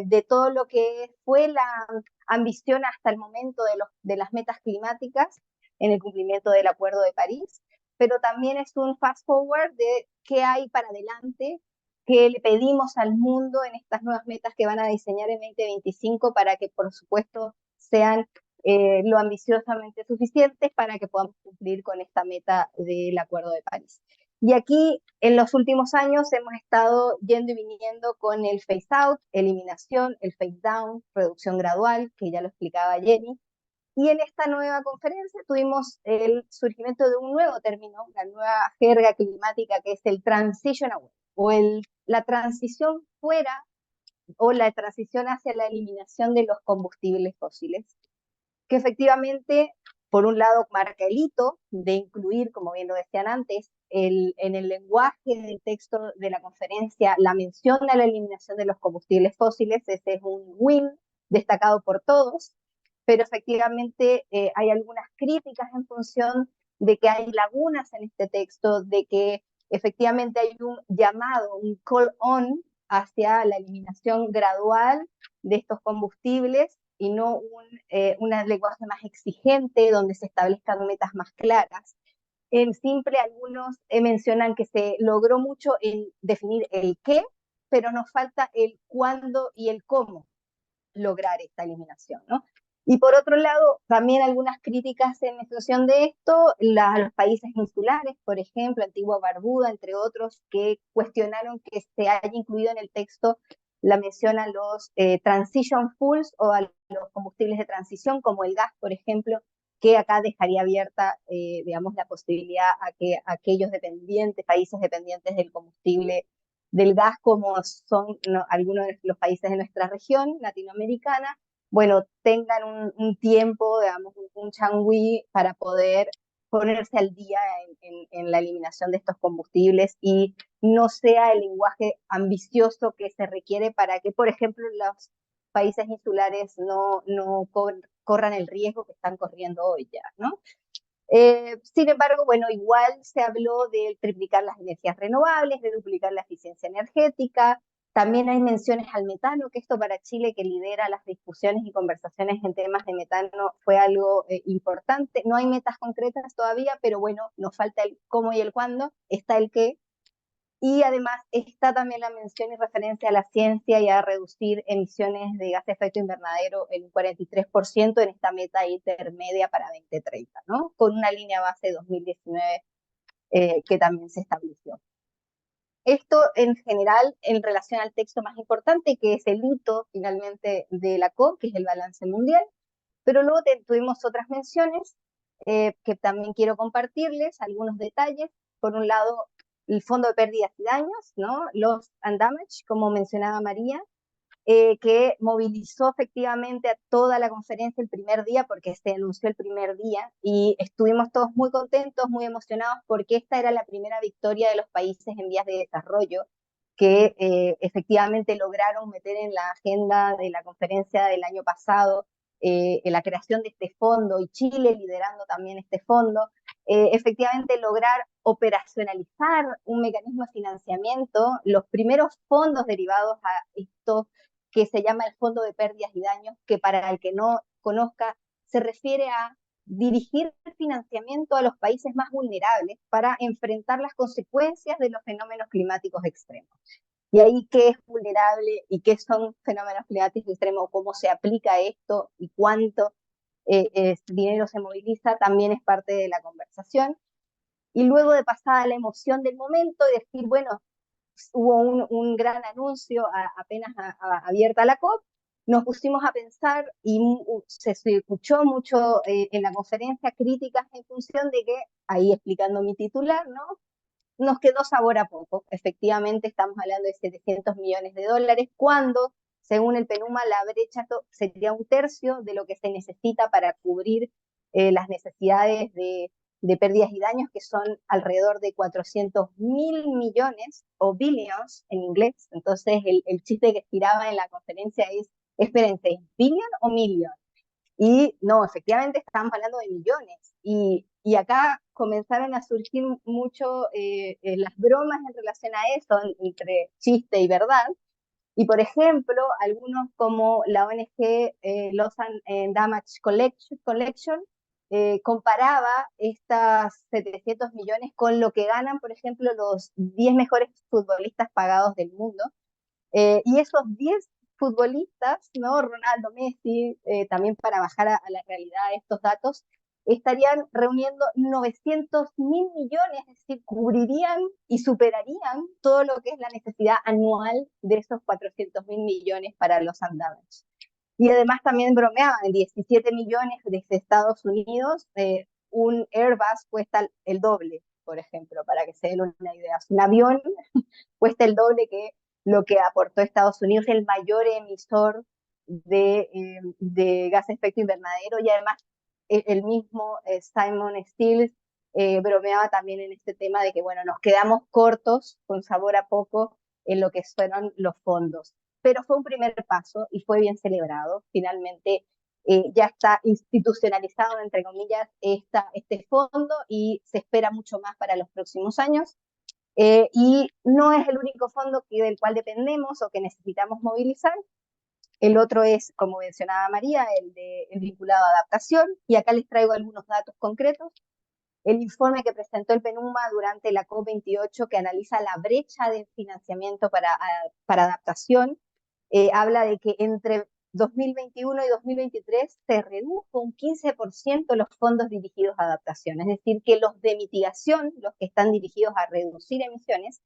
De todo lo que fue la ambición hasta el momento de las metas climáticas en el cumplimiento del Acuerdo de París, pero también es un fast forward de qué hay para adelante, qué le pedimos al mundo en estas nuevas metas que van a diseñar en 2025 para que, por supuesto, sean lo ambiciosamente suficientes para que podamos cumplir con esta meta del Acuerdo de París. Y aquí, en los últimos años, hemos estado yendo y viniendo con el phase out, eliminación, el phase down, reducción gradual, que ya lo explicaba Jenny. Y en esta nueva conferencia tuvimos el surgimiento de un nuevo término, la nueva jerga climática, que es el transition away, o la transición fuera, o la transición hacia la eliminación de los combustibles fósiles, que efectivamente, por un lado, marca el hito de incluir, como bien lo decían antes, en el lenguaje del texto de la conferencia, la mención a la eliminación de los combustibles fósiles. Ese es un win destacado por todos, pero efectivamente hay algunas críticas en función de que hay lagunas en este texto, de que efectivamente hay un llamado, un call on hacia la eliminación gradual de estos combustibles y no un lenguaje más exigente donde se establezcan metas más claras. En simple, algunos mencionan que se logró mucho en definir el qué, pero nos falta el cuándo y el cómo lograr esta eliminación, ¿no? Y por otro lado, también algunas críticas en función de esto, los países insulares, por ejemplo, Antigua Barbuda, entre otros, que cuestionaron que se haya incluido en el texto la mención a los transition fuels o a los combustibles de transición, como el gas, por ejemplo, que acá dejaría abierta, digamos, la posibilidad a que aquellos países dependientes del combustible del gas, como son algunos de los países de nuestra región latinoamericana, bueno, tengan un tiempo, digamos, un changüí para poder ponerse al día en la eliminación de estos combustibles y no sea el lenguaje ambicioso que se requiere para que, por ejemplo, los países insulares no corran el riesgo que están corriendo hoy ya, ¿no? Sin embargo, bueno, igual se habló de triplicar las energías renovables, de duplicar la eficiencia energética. También hay menciones al metano, que esto para Chile, que lidera las discusiones y conversaciones en temas de metano, fue algo importante. No hay metas concretas todavía, pero bueno, nos falta el cómo y el cuándo, está el qué. Y además está también la mención y referencia a la ciencia y a reducir emisiones de gas de efecto invernadero en un 43% en esta meta intermedia para 2030, ¿no? Con una línea base de 2019 que también se estableció. Esto en general en relación al texto más importante, que es el hito finalmente de la COP, que es el balance mundial, pero luego tuvimos otras menciones que también quiero compartirles, algunos detalles. Por un lado, el Fondo de Pérdidas y Daños, ¿no? Loss and Damage, como mencionaba María, que movilizó efectivamente a toda la conferencia el primer día, porque se anunció el primer día, y estuvimos todos muy contentos, muy emocionados, porque esta era la primera victoria de los países en vías de desarrollo, que efectivamente lograron meter en la agenda de la conferencia del año pasado la creación de este fondo, y Chile liderando también este fondo, efectivamente lograr operacionalizar un mecanismo de financiamiento, los primeros fondos derivados a estos que se llama el Fondo de Pérdidas y Daños, que para el que no conozca, se refiere a dirigir el financiamiento a los países más vulnerables para enfrentar las consecuencias de los fenómenos climáticos extremos. Y ahí qué es vulnerable y qué son fenómenos climáticos extremos, cómo se aplica esto y cuánto dinero se moviliza, también es parte de la conversación. Y luego de pasada la emoción del momento y decir, bueno, hubo un gran anuncio apenas abierta la COP, nos pusimos a pensar y se escuchó mucho en la conferencia críticas en función de que, ahí explicando mi titular, ¿no? Nos quedó sabor a poco. Efectivamente estamos hablando de 700 millones de dólares, cuando, según el PNUMA, la brecha sería un tercio de lo que se necesita para cubrir las necesidades de pérdidas y daños, que son alrededor de 400.000 millones, o billions en inglés. Entonces el chiste que estiraba en la conferencia es, espérense, ¿billion o million? Y no, efectivamente estamos hablando de millones. Y acá comenzaron a surgir mucho las bromas en relación a eso, entre chiste y verdad. Y por ejemplo, algunos como la ONG Loss and Damage Collection comparaba estas 700 millones con lo que ganan, por ejemplo, los 10 mejores futbolistas pagados del mundo. Y esos 10 futbolistas, ¿no? Ronaldo, Messi, también para bajar a la realidad estos datos, estarían reuniendo 900.000 millones, es decir, cubrirían y superarían todo lo que es la necesidad anual de esos 400.000 millones para los damage. Y además también bromeaban, 17 millones desde Estados Unidos, un Airbus cuesta el doble, por ejemplo, para que se den una idea. Un avión cuesta el doble que lo que aportó Estados Unidos, el mayor emisor de gas de efecto invernadero, y además el mismo Simon Stills bromeaba también en este tema de que, bueno, nos quedamos cortos, con sabor a poco, en lo que fueron los fondos. Pero fue un primer paso y fue bien celebrado. Finalmente ya está institucionalizado, entre comillas, este fondo, y se espera mucho más para los próximos años. Y no es el único fondo del cual dependemos o que necesitamos movilizar. El otro es, como mencionaba María, el vinculado a adaptación, y acá les traigo algunos datos concretos. El informe que presentó el PNUMA durante la COP28, que analiza la brecha de financiamiento para adaptación, habla de que entre 2021 y 2023 se redujo un 15% los fondos dirigidos a adaptación, es decir, que los de mitigación, los que están dirigidos a reducir emisiones,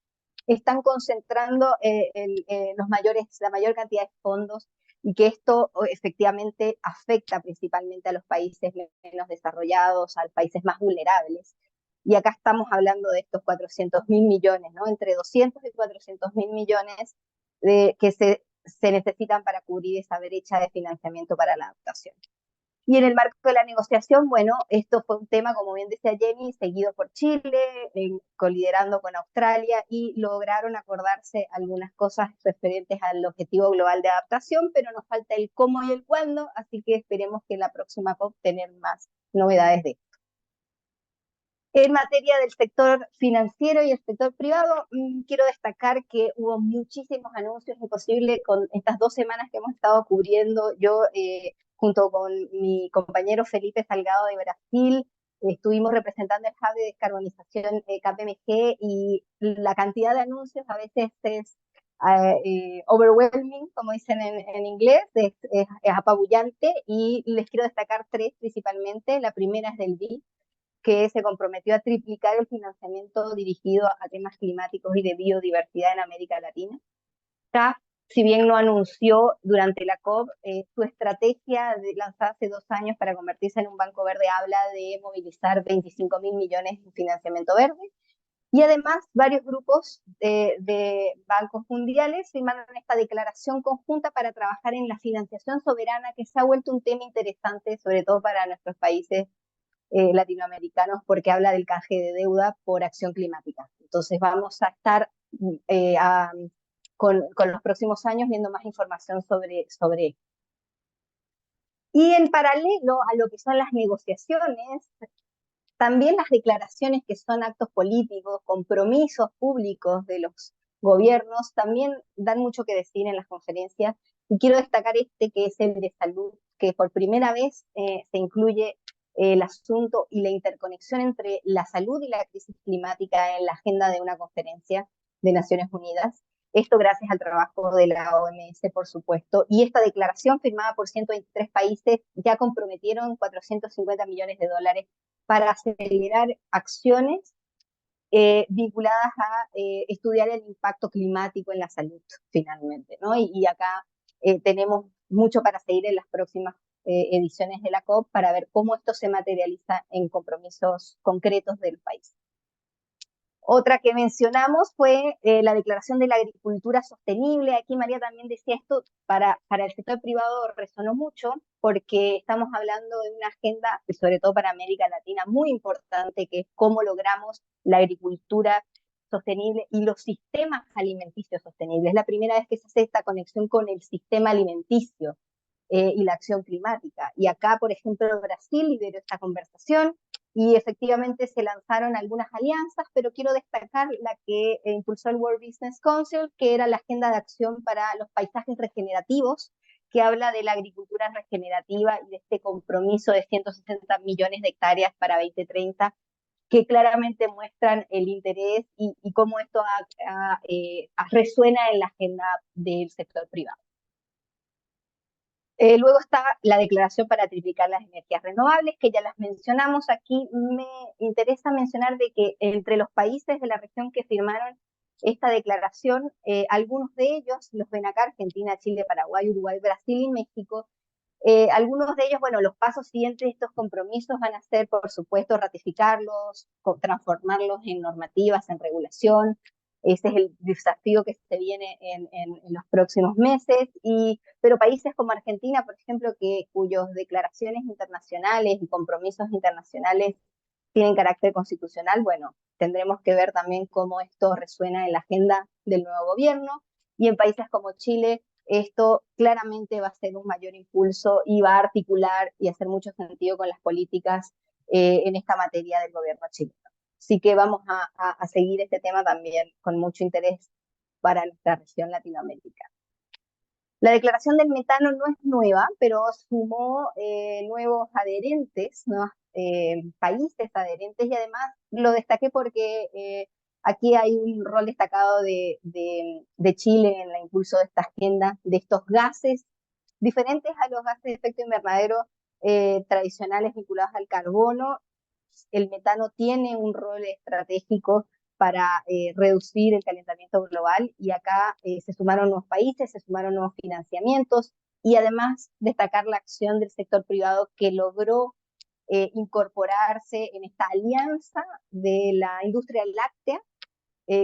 están concentrando la mayor cantidad de fondos, y que esto efectivamente afecta principalmente a los países menos desarrollados, a los países más vulnerables. Y acá estamos hablando de estos 400.000 millones, ¿no? Entre 200 y 400.000 millones que se necesitan para cubrir esa brecha de financiamiento para la adaptación. Y en el marco de la negociación, bueno, esto fue un tema, como bien decía Jenny, seguido por Chile, coliderando con Australia, y lograron acordarse algunas cosas referentes al objetivo global de adaptación, pero nos falta el cómo y el cuándo, así que esperemos que en la próxima COP tener más novedades de esto. En materia del sector financiero y el sector privado, quiero destacar que hubo muchísimos anuncios, imposible con estas 2 semanas que hemos estado cubriendo. Yo, junto con mi compañero Felipe Salgado de Brasil, estuvimos representando el hub de descarbonización KPMG, y la cantidad de anuncios a veces es overwhelming, como dicen en inglés, es apabullante, y les quiero destacar 3 principalmente. La primera es del BID, que se comprometió a triplicar el financiamiento dirigido a temas climáticos y de biodiversidad en América Latina. CAF, si bien no anunció durante la COP, su estrategia lanzada hace 2 años para convertirse en un banco verde habla de movilizar 25.000 millones en financiamiento verde. Y además, varios grupos de bancos mundiales firmaron esta declaración conjunta para trabajar en la financiación soberana, que se ha vuelto un tema interesante, sobre todo para nuestros países latinoamericanos, porque habla del canje de deuda por acción climática. Entonces vamos a estar con los próximos años viendo más información sobre esto. Y en paralelo a lo que son las negociaciones, también las declaraciones que son actos políticos, compromisos públicos de los gobiernos, también dan mucho que decir en las conferencias. Y quiero destacar que es el de salud, que por primera vez se incluye el asunto y la interconexión entre la salud y la crisis climática en la agenda de una conferencia de Naciones Unidas. Esto gracias al trabajo de la OMS, por supuesto. Y esta declaración firmada por 123 países ya comprometieron 450 millones de dólares para acelerar acciones vinculadas a estudiar el impacto climático en la salud, finalmente, ¿no? Y acá tenemos mucho para seguir en las próximas ediciones de la COP para ver cómo esto se materializa en compromisos concretos del país. Otra que mencionamos fue la declaración de la agricultura sostenible. Aquí María también decía esto, para el sector privado resonó mucho, porque estamos hablando de una agenda, sobre todo para América Latina, muy importante, que es cómo logramos la agricultura sostenible y los sistemas alimenticios sostenibles. Es la primera vez que se hace esta conexión con el sistema alimenticio y la acción climática. Y acá, por ejemplo, Brasil lideró esta conversación y efectivamente se lanzaron algunas alianzas, pero quiero destacar la que impulsó el World Business Council, que era la agenda de acción para los paisajes regenerativos, que habla de la agricultura regenerativa y de este compromiso de 160 millones de hectáreas para 2030, que claramente muestran el interés y cómo esto resuena en la agenda del sector privado. Luego está la declaración para triplicar las energías renovables, que ya las mencionamos. Aquí me interesa mencionar de que entre los países de la región que firmaron esta declaración, algunos de ellos, los ven acá: Argentina, Chile, Paraguay, Uruguay, Brasil y México. Algunos de ellos, bueno, los pasos siguientes de estos compromisos van a ser, por supuesto, ratificarlos, transformarlos en normativas, en regulación. Ese es el desafío que se viene en los próximos meses. Pero países como Argentina, por ejemplo, cuyas declaraciones internacionales y compromisos internacionales tienen carácter constitucional, bueno, tendremos que ver también cómo esto resuena en la agenda del nuevo gobierno. Y en países como Chile, esto claramente va a ser un mayor impulso y va a articular y hacer mucho sentido con las políticas en esta materia del gobierno chileno. Así que vamos a seguir este tema también con mucho interés para nuestra región Latinoamérica. La declaración del metano no es nueva, pero sumó nuevos adherentes, nuevos países adherentes, y además lo destaqué porque aquí hay un rol destacado de Chile en el impulso de esta agenda, de estos gases diferentes a los gases de efecto invernadero tradicionales vinculados al carbono. El metano tiene un rol estratégico para reducir el calentamiento global, y acá se sumaron nuevos países, se sumaron nuevos financiamientos, y además destacar la acción del sector privado que logró incorporarse en esta alianza de la industria láctea,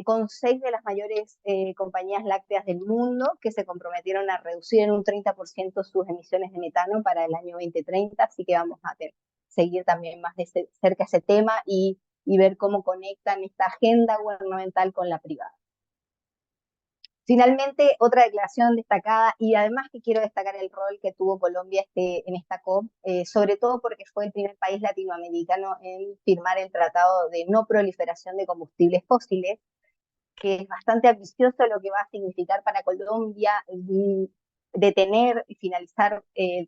con 6 de las mayores compañías lácteas del mundo, que se comprometieron a reducir en un 30% sus emisiones de metano para el año 2030, así que vamos a seguir también más de cerca ese tema y ver cómo conectan esta agenda gubernamental con la privada. Finalmente, otra declaración destacada, y además que quiero destacar el rol que tuvo Colombia en esta COP, sobre todo porque fue el primer país latinoamericano en firmar el Tratado de No Proliferación de Combustibles Fósiles, que es bastante ambicioso lo que va a significar para Colombia detener y finalizar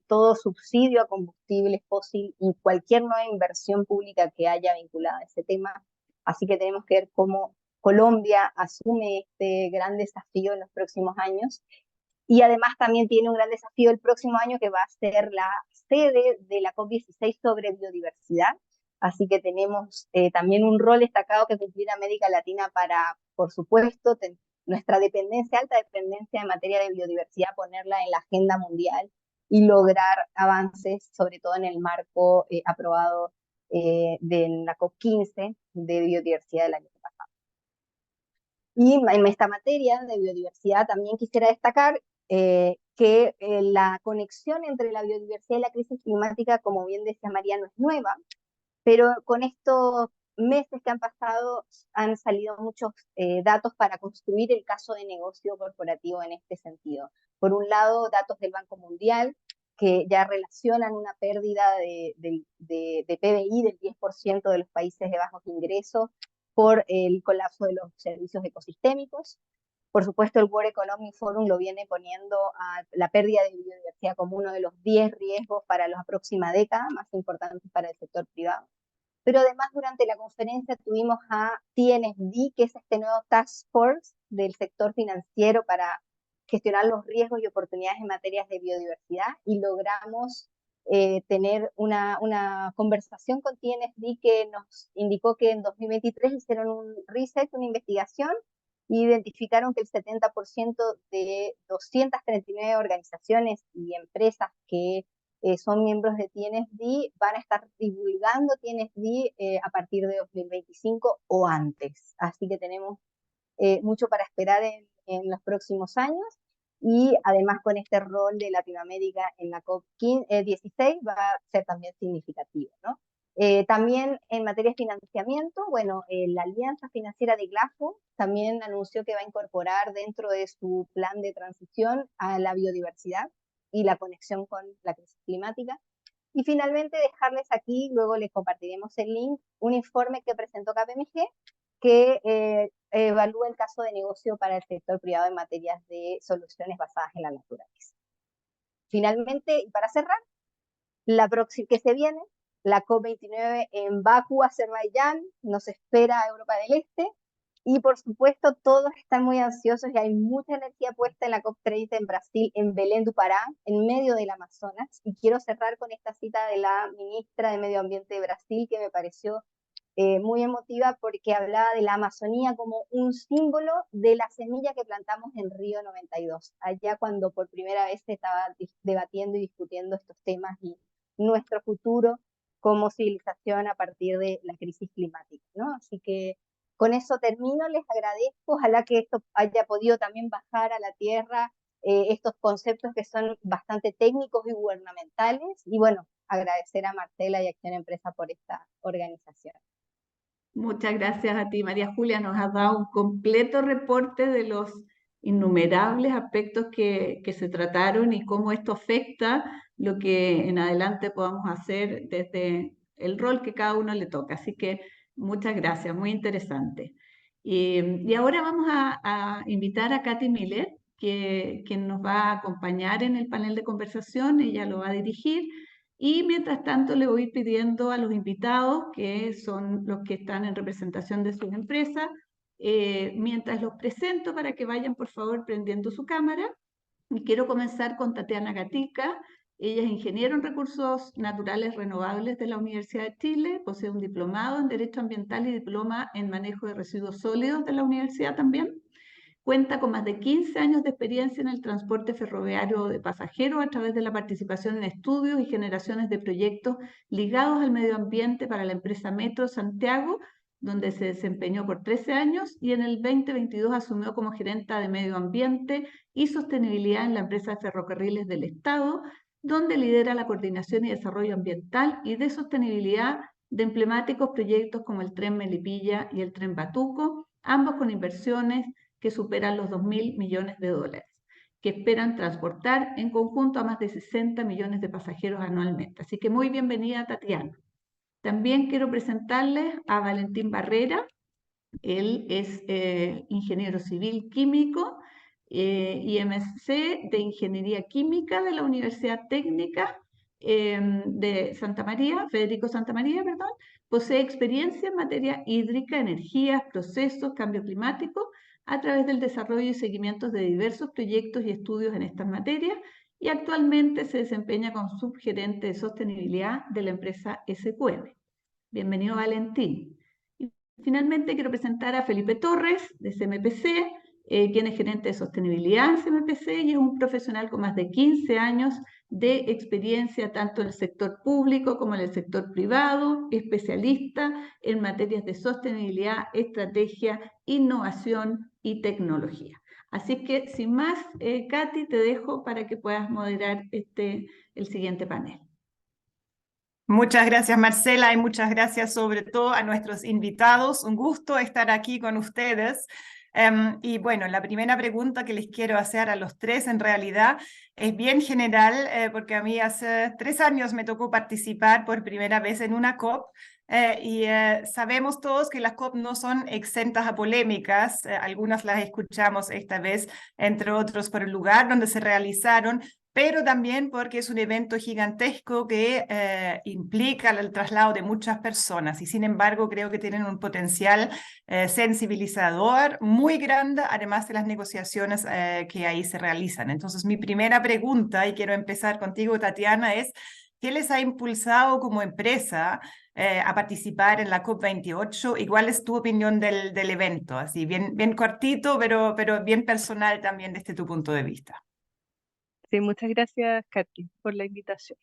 todo subsidio a combustibles fósiles y cualquier nueva inversión pública que haya vinculada a ese tema. Así que tenemos que ver cómo Colombia asume este gran desafío en los próximos años. Y además también tiene un gran desafío el próximo año, que va a ser la sede de la COP16 sobre biodiversidad. así que tenemos también un rol destacado que cumplir América Latina para, por supuesto, nuestra dependencia, alta dependencia en materia de biodiversidad, ponerla en la agenda mundial y lograr avances, sobre todo en el marco aprobado de la COP15 de biodiversidad del año pasado. Y en esta materia de biodiversidad también quisiera destacar que la conexión entre la biodiversidad y la crisis climática, como bien decía María, no es nueva, pero con estos meses que han pasado han salido muchos datos para construir el caso de negocio corporativo en este sentido. Por un lado, datos del Banco Mundial, que ya relacionan una pérdida de PBI del 10% de los países de bajos ingresos por el colapso de los servicios ecosistémicos. Por supuesto, el World Economic Forum lo viene poniendo a la pérdida de biodiversidad como uno de los 10 riesgos para la próxima década, más importantes para el sector privado. Pero además, durante la conferencia tuvimos a TNFD, que es este nuevo Task Force del sector financiero para gestionar los riesgos y oportunidades en materias de biodiversidad, y logramos tener una conversación con TNFD que nos indicó que en 2023 hicieron un research, una investigación, y identificaron que el 70% de 239 organizaciones y empresas que son miembros de TNFD van a estar divulgando TNFD a partir de 2025 o antes. Así que tenemos mucho para esperar en los próximos años, y además con este rol de Latinoamérica en la COP16 va a ser también significativo, ¿no? También en materia de financiamiento, bueno, la Alianza Financiera de Glasgow también anunció que va a incorporar dentro de su plan de transición a la biodiversidad y la conexión con la crisis climática. Y finalmente dejarles aquí, luego les compartiremos el link, un informe que presentó KPMG que evalúa el caso de negocio para el sector privado en materias de soluciones basadas en la naturaleza. Finalmente, y para cerrar, la próxima que se viene, la COP29 en Bakú, Azerbaiyán, nos espera Europa del Este, y por supuesto todos están muy ansiosos y hay mucha energía puesta en la COP30 en Brasil, en Belém do Pará, en medio del Amazonas, y quiero cerrar con esta cita de la ministra de Medio Ambiente de Brasil, que me pareció muy emotiva, porque hablaba de la Amazonía como un símbolo de la semilla que plantamos en Río 92, allá cuando por primera vez se estaba debatiendo y discutiendo estos temas y nuestro futuro como civilización a partir de la crisis climática, ¿no? Así que con eso termino, les agradezco, ojalá que esto haya podido también bajar a la tierra estos conceptos que son bastante técnicos y gubernamentales, y bueno, agradecer a Marcela y Acción Empresa por esta organización. Muchas gracias a ti, María Julia. Nos has dado un completo reporte de los innumerables aspectos que se trataron y cómo esto afecta lo que en adelante podamos hacer desde el rol que cada uno le toca. Así que muchas gracias, muy interesante. Y ahora vamos a invitar a Katy Miller, que nos va a acompañar en el panel de conversación. Ella lo va a dirigir. Y mientras tanto le voy pidiendo a los invitados, que son los que están en representación de sus empresas, mientras los presento, para que vayan por favor prendiendo su cámara. Y quiero comenzar con Tatiana Gatica. Ella es ingeniero en recursos naturales renovables de la Universidad de Chile, posee un diplomado en Derecho Ambiental y diploma en manejo de residuos sólidos de la universidad también. Cuenta con más de 15 años de experiencia en el transporte ferroviario de pasajeros a través de la participación en estudios y generaciones de proyectos ligados al medio ambiente para la empresa Metro Santiago, donde se desempeñó por 13 años, y en el 2022 asumió como gerenta de medio ambiente y sostenibilidad en la empresa de ferrocarriles del Estado, donde lidera la coordinación y desarrollo ambiental y de sostenibilidad de emblemáticos proyectos como el Tren Melipilla y el Tren Batuco, ambos con inversiones que superan los 2.000 millones de dólares, que esperan transportar en conjunto a más de 60 millones de pasajeros anualmente. Así que muy bienvenida, Tatiana. También quiero presentarles a Valentín Barrera. Él es ingeniero civil químico y MSc de Ingeniería Química de la Universidad Técnica de Santa María, Federico Santa María, perdón. Posee experiencia en materia hídrica, energías, procesos, cambio climático, a través del desarrollo y seguimiento de diversos proyectos y estudios en estas materias, y actualmente se desempeña como subgerente de sostenibilidad de la empresa SQM. Bienvenido, Valentín. Y finalmente quiero presentar a Felipe Torres, de CMPC, quien es gerente de sostenibilidad en CMPC y es un profesional con más de 15 años de experiencia tanto en el sector público como en el sector privado, especialista en materias de sostenibilidad, estrategia, innovación y tecnología. Así que, sin más, Katy, te dejo para que puedas moderar el siguiente panel. Muchas gracias, Marcela, y muchas gracias sobre todo a nuestros invitados. Un gusto estar aquí con ustedes. Y bueno, la primera pregunta que les quiero hacer a los tres en realidad es bien general, porque a mí hace 3 años me tocó participar por primera vez en una COP. Sabemos todos que las COP no son exentas a polémicas, algunas las escuchamos esta vez, entre otros por el lugar donde se realizaron, pero también porque es un evento gigantesco que implica el traslado de muchas personas y sin embargo creo que tienen un potencial sensibilizador muy grande, además de las negociaciones que ahí se realizan. Entonces mi primera pregunta, y quiero empezar contigo, Tatiana, es ¿qué les ha impulsado como empresa a participar en la COP28? ¿Y cuál es tu opinión del evento? Así bien cortito, pero bien personal también desde tu punto de vista. Sí, muchas gracias, Katy, por la invitación.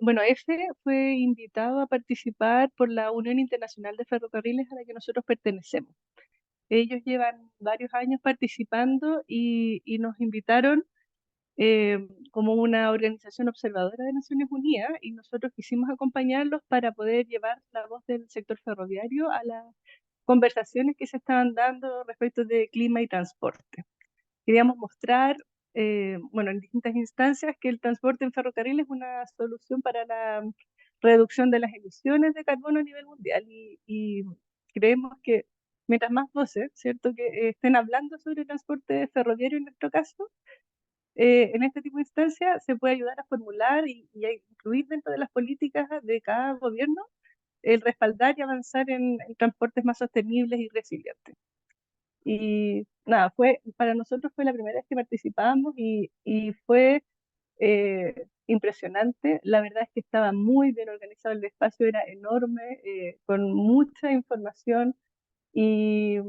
Bueno, EFE fue invitado a participar por la Unión Internacional de Ferrocarriles a la que nosotros pertenecemos. Ellos llevan varios años participando y nos invitaron como una organización observadora de Naciones Unidas y nosotros quisimos acompañarlos para poder llevar la voz del sector ferroviario a las conversaciones que se estaban dando respecto de clima y transporte. Queríamos mostrar, bueno, en distintas instancias, que el transporte en ferrocarril es una solución para la reducción de las emisiones de carbono a nivel mundial y creemos que mientras más voces, ¿cierto?, que estén hablando sobre transporte ferroviario en nuestro caso, en este tipo de instancias se puede ayudar a formular y a incluir dentro de las políticas de cada gobierno el respaldar y avanzar en transportes más sostenibles y resilientes. Y nada, para nosotros fue la primera vez que participábamos y fue impresionante. La verdad es que estaba muy bien organizado, el espacio era enorme, con mucha información y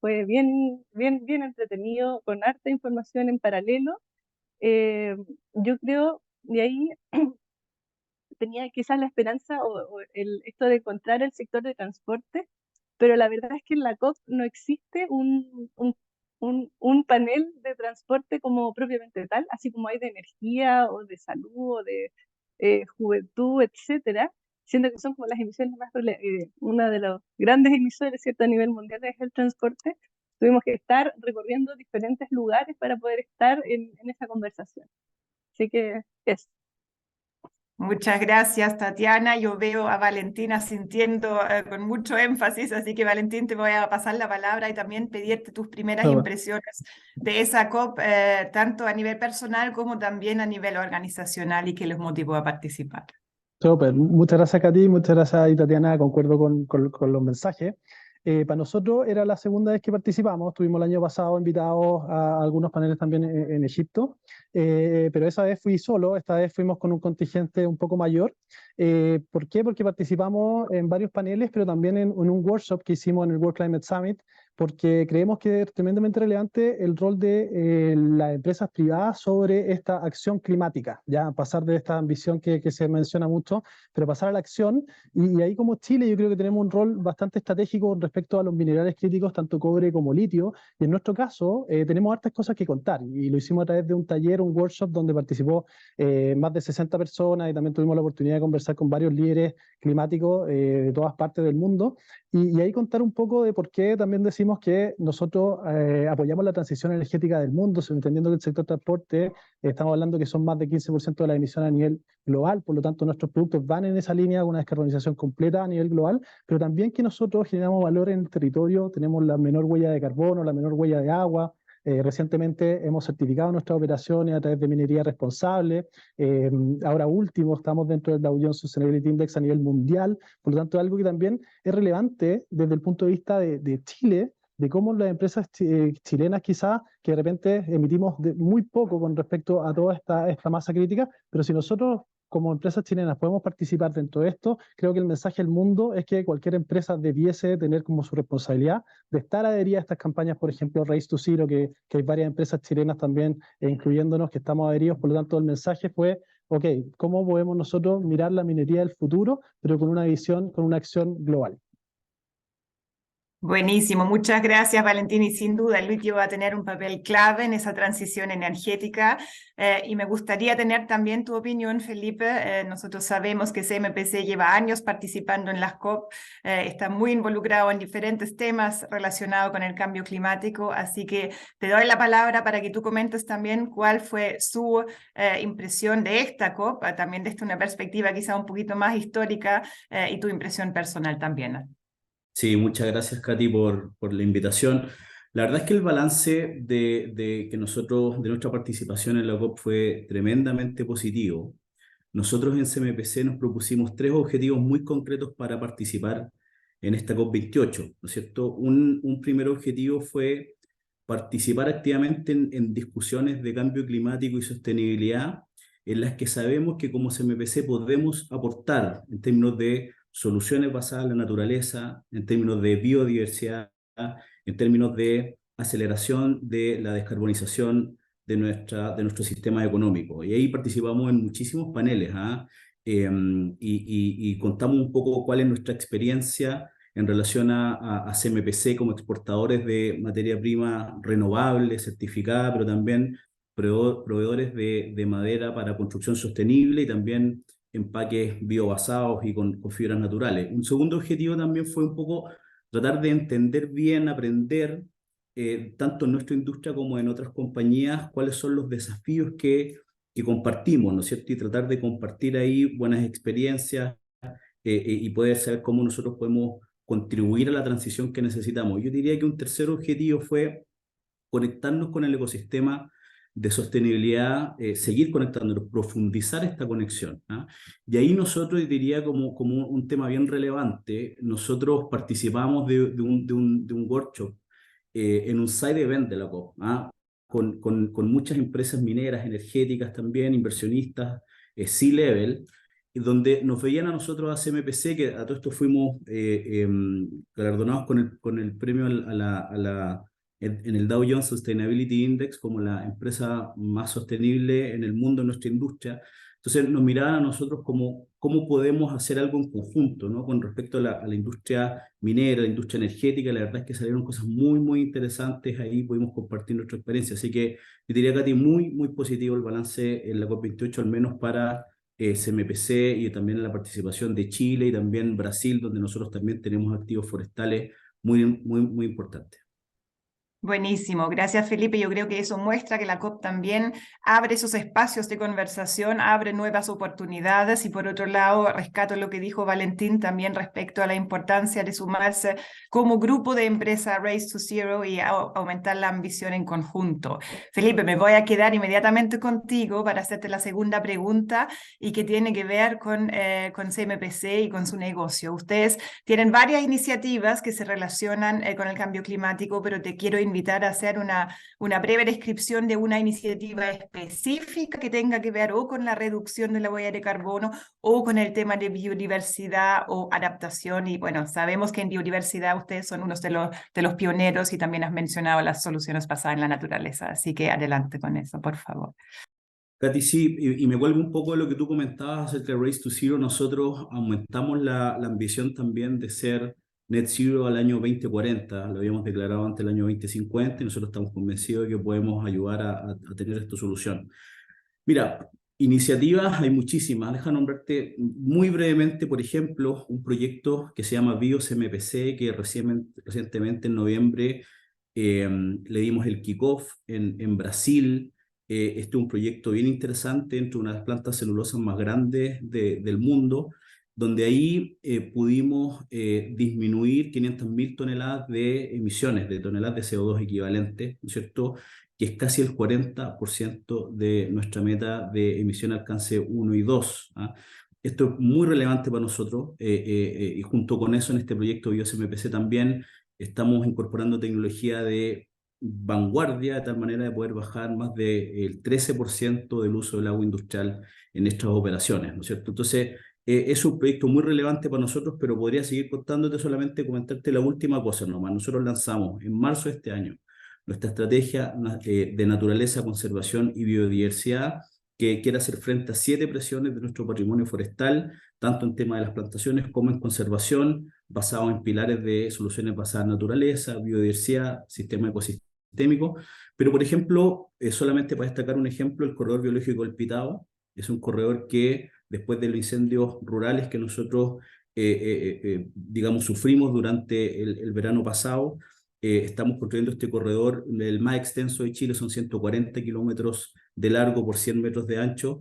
fue bien entretenido, con harta información en paralelo. Yo creo, de ahí tenía quizás la esperanza o esto de encontrar el sector de transporte, pero la verdad es que en la COP no existe un panel de transporte como propiamente tal, así como hay de energía o de salud o de juventud, etcétera, siendo que son como las emisiones más, una de los grandes emisores, ¿cierto?, a nivel mundial es el transporte. Tuvimos que estar recorriendo diferentes lugares para poder estar en esa conversación. Así que eso. Muchas gracias, Tatiana. Yo veo a Valentina sintiendo con mucho énfasis, así que Valentín, te voy a pasar la palabra y también pedirte tus primeras impresiones de esa COP, tanto a nivel personal como también a nivel organizacional y qué los motivó a participar. Súper, muchas gracias, Katy, muchas gracias, Tatiana, concuerdo con los mensajes. Para nosotros era la segunda vez que participamos, estuvimos el año pasado invitados a algunos paneles también en Egipto, pero esa vez fui solo, esta vez fuimos con un contingente un poco mayor. ¿Por qué? Porque participamos en varios paneles, pero también en un workshop que hicimos en el World Climate Summit, porque creemos que es tremendamente relevante el rol de las empresas privadas sobre esta acción climática, ya pasar de esta ambición que se menciona mucho, pero pasar a la acción, y ahí como Chile yo creo que tenemos un rol bastante estratégico con respecto a los minerales críticos, tanto cobre como litio, y en nuestro caso tenemos hartas cosas que contar, y lo hicimos a través de un taller, un workshop donde participó más de 60 personas, y también tuvimos la oportunidad de conversar con varios líderes climáticos de todas partes del mundo, y ahí contar un poco de por qué también decimos que nosotros apoyamos la transición energética del mundo, entendiendo que el sector transporte, estamos hablando que son más de 15% de la emisión a nivel global, por lo tanto nuestros productos van en esa línea, con una descarbonización completa a nivel global, pero también que nosotros generamos valor en el territorio, tenemos la menor huella de carbono, la menor huella de agua. Recientemente hemos certificado nuestras operaciones a través de minería responsable. Ahora último, estamos dentro del Dow Jones Sustainability Index a nivel mundial. Por lo tanto, algo que también es relevante desde el punto de vista de Chile, de cómo las empresas chilenas quizás, que de repente emitimos muy poco con respecto a toda esta masa crítica, pero si nosotros como empresas chilenas podemos participar dentro de esto, creo que el mensaje al mundo es que cualquier empresa debiese tener como su responsabilidad de estar adherida a estas campañas, por ejemplo, Race to Zero, que hay varias empresas chilenas también, incluyéndonos, que estamos adheridos. Por lo tanto, el mensaje fue, ok, ¿cómo podemos nosotros mirar la minería del futuro, pero con una visión, con una acción global? Buenísimo, muchas gracias Valentín, y sin duda el litio va a tener un papel clave en esa transición energética, y me gustaría tener también tu opinión, Felipe. Nosotros sabemos que CMPC lleva años participando en las COP, está muy involucrado en diferentes temas relacionados con el cambio climático, así que te doy la palabra para que tú comentes también cuál fue su impresión de esta COP, también desde una perspectiva quizá un poquito más histórica, y tu impresión personal también. Sí, muchas gracias, Katy, por la invitación. La verdad es que el balance que nosotros, de nuestra participación en la COP fue tremendamente positivo. Nosotros en CMPC nos propusimos 3 objetivos muy concretos para participar en esta COP28, ¿no es cierto? Un primer objetivo fue participar activamente en discusiones de cambio climático y sostenibilidad, en las que sabemos que como CMPC podemos aportar en términos de soluciones basadas en la naturaleza, en términos de biodiversidad, en términos de aceleración de la descarbonización de nuestro sistema económico. Y ahí participamos en muchísimos paneles, ¿ah? Y contamos un poco cuál es nuestra experiencia en relación a CMPC como exportadores de materia prima renovable, certificada, pero también proveedores de madera para construcción sostenible y también empaques biobasados y con fibras naturales. Un segundo objetivo también fue un poco tratar de entender bien, aprender, tanto en nuestra industria como en otras compañías, cuáles son los desafíos que compartimos, ¿no es cierto? Y tratar de compartir ahí buenas experiencias, y poder saber cómo nosotros podemos contribuir a la transición que necesitamos. Yo diría que un tercer objetivo fue conectarnos con el ecosistema de sostenibilidad, seguir conectándonos, profundizar esta conexión, ¿ah? Y ahí nosotros, diría como un tema bien relevante, nosotros participamos de un workshop, en un side event de la COP, ¿ah? Con muchas empresas mineras, energéticas también, inversionistas, C-level, y donde nos veían a nosotros, a CMPC, que a todo esto fuimos galardonados con el premio en el Dow Jones Sustainability Index como la empresa más sostenible en el mundo en nuestra industria. Entonces nos miraban a nosotros como cómo podemos hacer algo en conjunto, ¿no? Con respecto a la industria minera, la industria energética. La verdad es que salieron cosas muy, muy interesantes, ahí pudimos compartir nuestra experiencia. Así que yo diría, Katy, muy, muy positivo el balance en la COP28, al menos para CMPC, y también en la participación de Chile y también Brasil, donde nosotros también tenemos activos forestales muy, muy, muy importantes. Buenísimo, gracias Felipe. Yo creo que eso muestra que la COP también abre esos espacios de conversación, abre nuevas oportunidades, y por otro lado rescato lo que dijo Valentín también respecto a la importancia de sumarse como grupo de empresa Race to Zero y aumentar la ambición en conjunto. Felipe, me voy a quedar inmediatamente contigo para hacerte la segunda pregunta, y que tiene que ver con CMPC y con su negocio. Ustedes tienen varias iniciativas que se relacionan con el cambio climático, pero te quiero invitar a hacer una breve descripción de una iniciativa específica que tenga que ver o con la reducción de la huella de carbono o con el tema de biodiversidad o adaptación. Y bueno, sabemos que en biodiversidad ustedes son unos de los pioneros, y también has mencionado las soluciones basadas en la naturaleza. Así que adelante con eso, por favor. Katy, sí, y me vuelvo un poco de lo que tú comentabas acerca de Race to Zero. Nosotros aumentamos la ambición también de ser Net Zero al año 2040, lo habíamos declarado antes el año 2050, y nosotros estamos convencidos de que podemos ayudar a tener esta solución. Mira, iniciativas hay muchísimas. Deja nombrarte muy brevemente, por ejemplo, un proyecto que se llama BioCMPC, que recientemente en noviembre le dimos el kickoff en Brasil. Este es un proyecto bien interesante entre una de las plantas celulosas más grandes del mundo, donde ahí pudimos disminuir 500.000 toneladas de emisiones, de toneladas de CO2 equivalentes, ¿no es cierto?, que es casi el 40% de nuestra meta de emisión alcance 1 y 2. ¿Ah? Esto es muy relevante para nosotros, y junto con eso en este proyecto BioCMPC también estamos incorporando tecnología de vanguardia de tal manera de poder bajar más del 13% del uso del agua industrial en estas operaciones, ¿no es cierto? Entonces, es un proyecto muy relevante para nosotros, pero podría seguir contándote, solamente comentarte la última cosa nomás. Nosotros lanzamos en marzo de este año nuestra estrategia de naturaleza, conservación y biodiversidad, que quiere hacer frente a 7 presiones de nuestro patrimonio forestal, tanto en tema de las plantaciones como en conservación, basado en pilares de soluciones basadas en naturaleza, biodiversidad, sistema ecosistémico. Pero, por ejemplo, solamente para destacar un ejemplo, el corredor biológico del Pitao es un corredor que, después de los incendios rurales que nosotros, digamos, sufrimos durante el verano pasado, estamos construyendo este corredor, el más extenso de Chile, son 140 kilómetros de largo por 100 metros de ancho,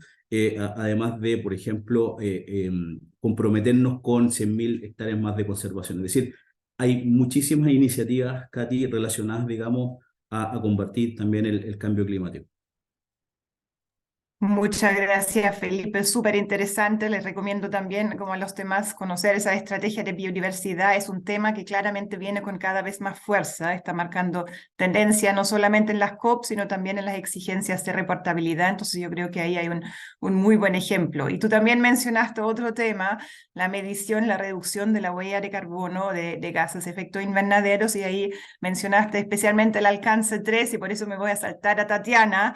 además de, por ejemplo, comprometernos con 100.000 hectáreas más de conservación. Es decir, hay muchísimas iniciativas, Katy, relacionadas, digamos, a combatir también el cambio climático. Muchas gracias, Felipe. Súper interesante. Les recomiendo también, como a los demás, conocer esa estrategia de biodiversidad. Es un tema que claramente viene con cada vez más fuerza. Está marcando tendencia no solamente en las COP, sino también en las exigencias de reportabilidad. Entonces yo creo que ahí hay un muy buen ejemplo. Y tú también mencionaste otro tema, la medición, la reducción de la huella de carbono de gases de efecto invernaderos. Y ahí mencionaste especialmente el alcance 3, y por eso me voy a saltar a Tatiana.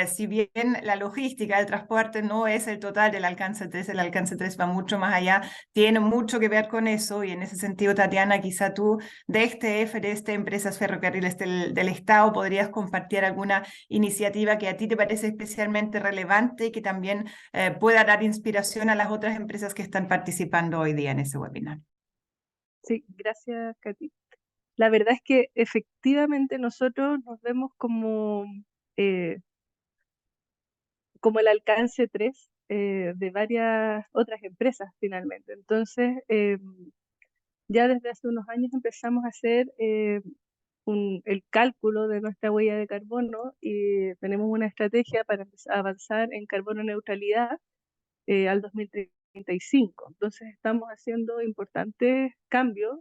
Si bien la logística, el transporte no es el total del alcance 3, el alcance 3 va mucho más allá, tiene mucho que ver con eso, y en ese sentido, Tatiana, quizá tú de este Empresas Ferrocarriles del Estado podrías compartir alguna iniciativa que a ti te parece especialmente relevante y que también pueda dar inspiración a las otras empresas que están participando hoy día en ese webinar. Sí, gracias, Katy. La verdad es que efectivamente nosotros nos vemos como el alcance 3 de varias otras empresas finalmente. Entonces, ya desde hace unos años empezamos a hacer el cálculo de nuestra huella de carbono, y tenemos una estrategia para empezar a avanzar en carbono neutralidad al 2035. Entonces, estamos haciendo importantes cambios.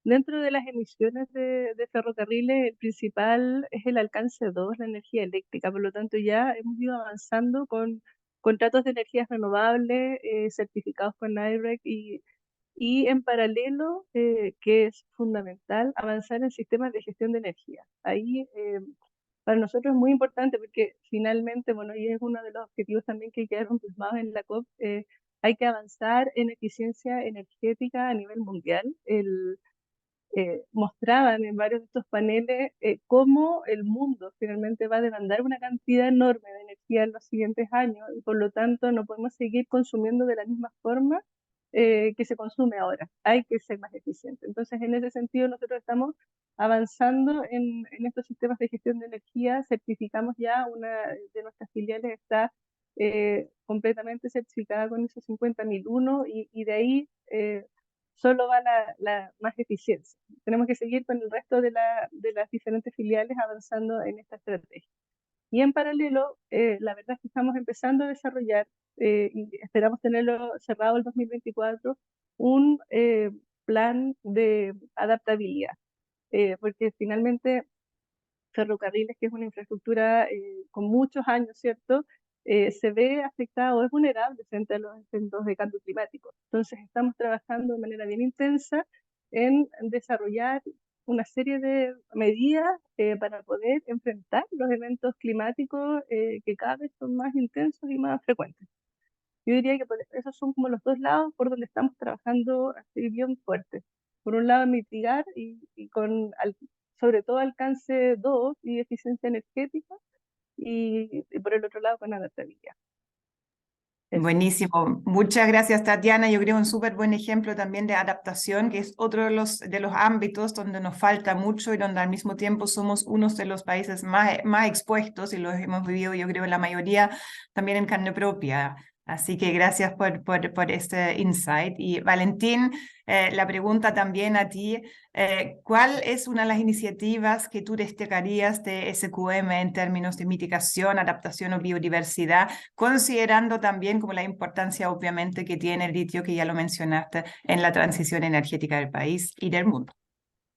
Dentro de las emisiones de ferrocarriles, el principal es el alcance 2, la energía eléctrica. Por lo tanto, ya hemos ido avanzando con contratos de energías renovables, certificados con IREC, y en paralelo, que es fundamental, avanzar en sistemas de gestión de energía. Ahí, para nosotros es muy importante porque finalmente, bueno, y es uno de los objetivos también que quedaron plasmados en la COP, hay que avanzar en eficiencia energética a nivel mundial. Mostraban en varios de estos paneles cómo el mundo finalmente va a demandar una cantidad enorme de energía en los siguientes años, y por lo tanto no podemos seguir consumiendo de la misma forma que se consume ahora. Hay que ser más eficiente. Entonces, en ese sentido, nosotros estamos avanzando en estos sistemas de gestión de energía. Certificamos ya, una de nuestras filiales está completamente certificada con ISO 50001, y de ahí solo va la más eficiencia. Tenemos que seguir con el resto de las diferentes filiales avanzando en esta estrategia. Y en paralelo, la verdad es que estamos empezando a desarrollar, y esperamos tenerlo cerrado el 2024, un plan de adaptabilidad, porque finalmente ferrocarriles, que es una infraestructura con muchos años, ¿cierto?, se ve afectado o es vulnerable frente a los eventos de cambio climático. Entonces, estamos trabajando de manera bien intensa en desarrollar una serie de medidas para poder enfrentar los eventos climáticos que cada vez son más intensos y más frecuentes. Yo diría que esos son como los dos lados por donde estamos trabajando así bien fuerte. Por un lado, mitigar y con sobre todo alcance 2 y eficiencia energética, y por el otro lado con adaptabilidad. Eso. Buenísimo. Muchas gracias, Tatiana. Yo creo un súper buen ejemplo también de adaptación, que es otro de los ámbitos donde nos falta mucho y donde al mismo tiempo somos uno de los países más expuestos, y los hemos vivido, yo creo, la mayoría también en carne propia. Así que gracias por este insight. Y Valentín, la pregunta también a ti, ¿cuál es una de las iniciativas que tú destacarías de SQM en términos de mitigación, adaptación o biodiversidad, considerando también como la importancia obviamente que tiene el litio, que ya lo mencionaste, en la transición energética del país y del mundo?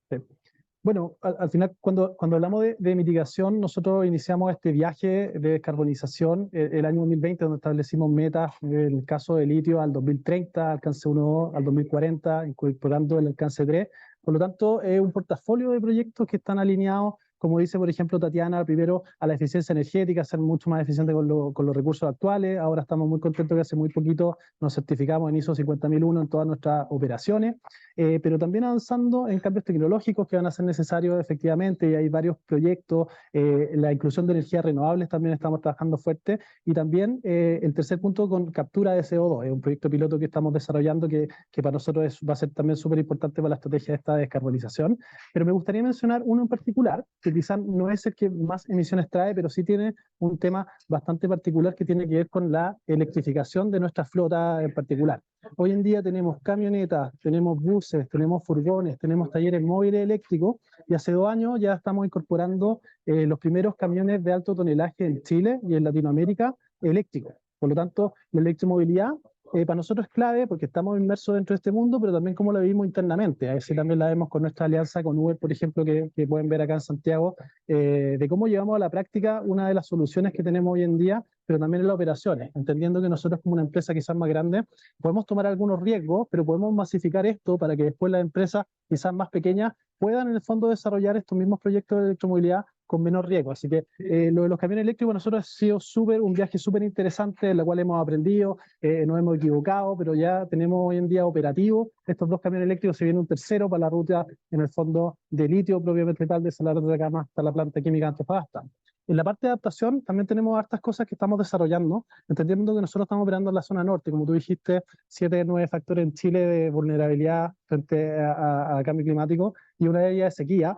Sí. Bueno, al final, cuando hablamos de mitigación, nosotros iniciamos este viaje de descarbonización el año 2020, donde establecimos metas, en el caso de litio, al 2030, alcance 1 al 2040, incorporando el alcance 3. Por lo tanto, es un portafolio de proyectos que están alineados, como dice, por ejemplo, Tatiana, primero a la eficiencia energética, ser mucho más eficiente con los recursos actuales. Ahora estamos muy contentos que hace muy poquito nos certificamos en ISO 50001 en todas nuestras operaciones, pero también avanzando en cambios tecnológicos que van a ser necesarios efectivamente, y hay varios proyectos. La inclusión de energías renovables también estamos trabajando fuerte, y también el tercer punto con captura de CO2, es un proyecto piloto que estamos desarrollando que para nosotros va a ser también súper importante para la estrategia de esta descarbonización. Pero me gustaría mencionar uno en particular, que quizás no es el que más emisiones trae, pero sí tiene un tema bastante particular que tiene que ver con la electrificación de nuestra flota en particular. Hoy en día tenemos camionetas, tenemos buses, tenemos furgones, tenemos talleres móviles eléctricos, y hace 2 años ya estamos incorporando los primeros camiones de alto tonelaje en Chile y en Latinoamérica eléctricos. Por lo tanto, la electromovilidad para nosotros es clave porque estamos inmersos dentro de este mundo, pero también cómo la vivimos internamente. A veces también la vemos con nuestra alianza con Uber, por ejemplo, que pueden ver acá en Santiago, de cómo llevamos a la práctica una de las soluciones que tenemos hoy en día, pero también en las operaciones, entendiendo que nosotros como una empresa quizás más grande podemos tomar algunos riesgos, pero podemos masificar esto para que después las empresas quizás más pequeñas puedan en el fondo desarrollar estos mismos proyectos de electromovilidad con menor riesgo. Así que lo de los camiones eléctricos nosotros ha sido un viaje súper interesante, en el cual hemos aprendido, nos hemos equivocado, pero ya tenemos hoy en día operativo estos 2 camiones eléctricos. Se viene un tercero para la ruta, en el fondo, de litio propiamente tal, de Salar de Atacama hasta la planta química de Antofagasta. En la parte de adaptación también tenemos hartas cosas que estamos desarrollando, entendiendo que nosotros estamos operando en la zona norte, como tú dijiste, 7 de 9 factores en Chile de vulnerabilidad frente a cambio climático, y una de ellas es sequía.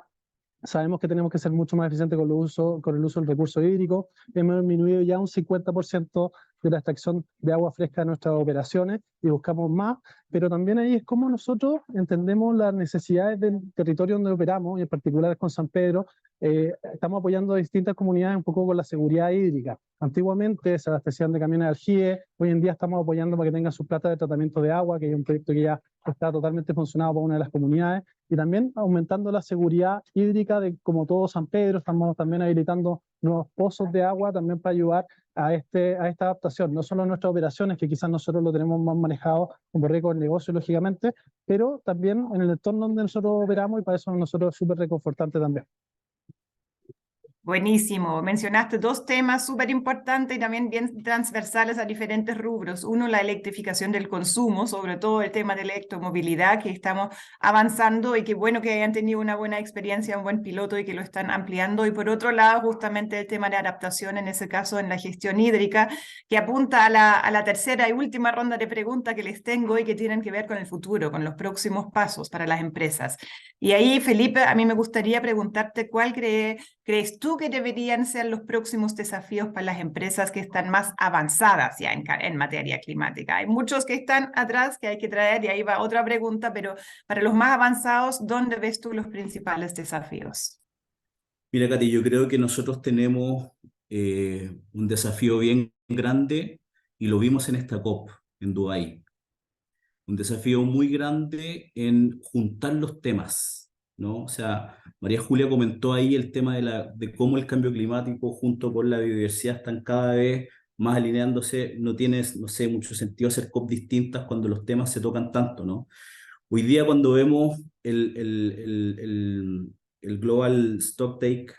Sabemos que tenemos que ser mucho más eficientes con el uso del recurso hídrico. Hemos disminuido ya un 50% de la extracción de agua fresca de nuestras operaciones y buscamos más, pero también ahí es como nosotros entendemos las necesidades del territorio donde operamos, y en particular con San Pedro. Estamos apoyando a distintas comunidades un poco con la seguridad hídrica. Antiguamente se abastecían de camiones de aljibe, hoy en día estamos apoyando para que tengan sus plantas de tratamiento de agua, que es un proyecto que ya está totalmente funcionado para una de las comunidades, y también aumentando la seguridad hídrica de como todo San Pedro. Estamos también habilitando nuevos pozos de agua también para ayudar a esta adaptación, no solo a nuestras operaciones, que quizás nosotros lo tenemos más manejado como riesgo del negocio, lógicamente, pero también en el entorno donde nosotros operamos, y para eso nosotros es súper reconfortante también. Buenísimo. Mencionaste 2 temas súper importantes y también bien transversales a diferentes rubros. Uno, la electrificación del consumo, sobre todo el tema de la electromovilidad, que estamos avanzando, y qué bueno que hayan tenido una buena experiencia, un buen piloto, y que lo están ampliando. Y por otro lado, justamente el tema de adaptación, en ese caso en la gestión hídrica, que apunta a la tercera y última ronda de preguntas que les tengo y que tienen que ver con el futuro, con los próximos pasos para las empresas. Y ahí, Felipe, a mí me gustaría preguntarte cuál crees tú que deberían ser los próximos desafíos para las empresas que están más avanzadas ya en materia climática. Hay muchos que están atrás que hay que traer, y ahí va otra pregunta, pero para los más avanzados, ¿dónde ves tú los principales desafíos? Mira, Katy, yo creo que nosotros tenemos un desafío bien grande, y lo vimos en esta COP en Dubái. Un desafío muy grande en juntar los temas, ¿no? O sea, María Julia comentó ahí el tema de cómo el cambio climático junto con la biodiversidad están cada vez más alineándose. No tiene, no sé, mucho sentido hacer COP distintas cuando los temas se tocan tanto, ¿no? Hoy día, cuando vemos el Global Stocktake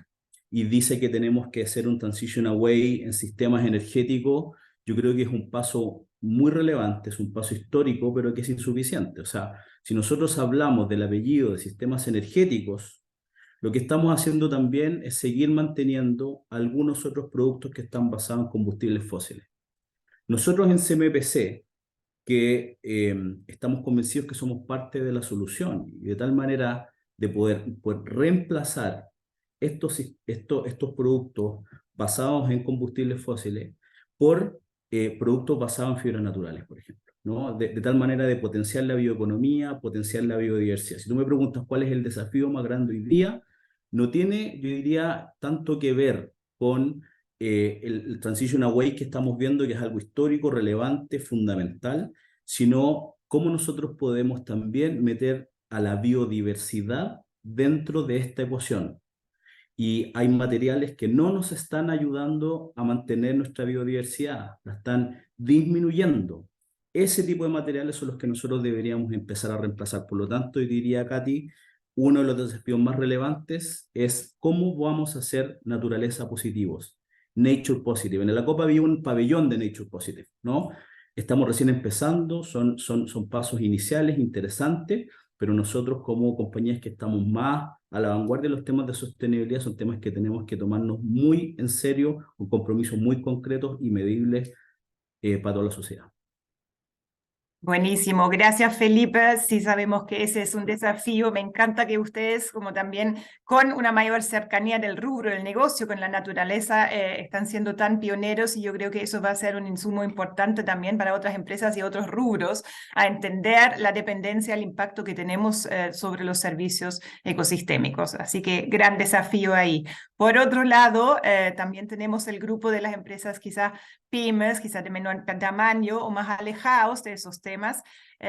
y dice que tenemos que hacer un transition away en sistemas energéticos, yo creo que es un paso muy relevante, es un paso histórico, pero que es insuficiente. O sea, si nosotros hablamos del apellido de sistemas energéticos, lo que estamos haciendo también es seguir manteniendo algunos otros productos que están basados en combustibles fósiles. Nosotros en CMPC, que estamos convencidos que somos parte de la solución, y de tal manera de poder reemplazar estos productos basados en combustibles fósiles por productos basados en fibras naturales, por ejemplo, ¿no? De tal manera de potenciar la bioeconomía, potenciar la biodiversidad. Si tú me preguntas cuál es el desafío más grande hoy día, no tiene, yo diría, tanto que ver con el transition away que estamos viendo, que es algo histórico, relevante, fundamental, sino cómo nosotros podemos también meter a la biodiversidad dentro de esta ecuación. Y hay materiales que no nos están ayudando a mantener nuestra biodiversidad, la están disminuyendo. Ese tipo de materiales son los que nosotros deberíamos empezar a reemplazar. Por lo tanto, yo diría, Katy, uno de los desafíos más relevantes es cómo vamos a hacer naturaleza positivos, nature positive. En la COP había un pabellón de nature positive, ¿no? Estamos recién empezando, son pasos iniciales interesantes, pero nosotros como compañías que estamos más a la vanguardia de los temas de sostenibilidad son temas que tenemos que tomarnos muy en serio, con compromisos muy concretos y medibles para toda la sociedad. Buenísimo, gracias Felipe. Sí sabemos que ese es un desafío. Me encanta que ustedes, como también con una mayor cercanía del rubro, del negocio, con la naturaleza, están siendo tan pioneros y yo creo que eso va a ser un insumo importante también para otras empresas y otros rubros a entender la dependencia, el impacto que tenemos sobre los servicios ecosistémicos. Así que gran desafío ahí. Por otro lado, también tenemos el grupo de las empresas quizás pymes, quizás de menor tamaño o más alejados de esos temas,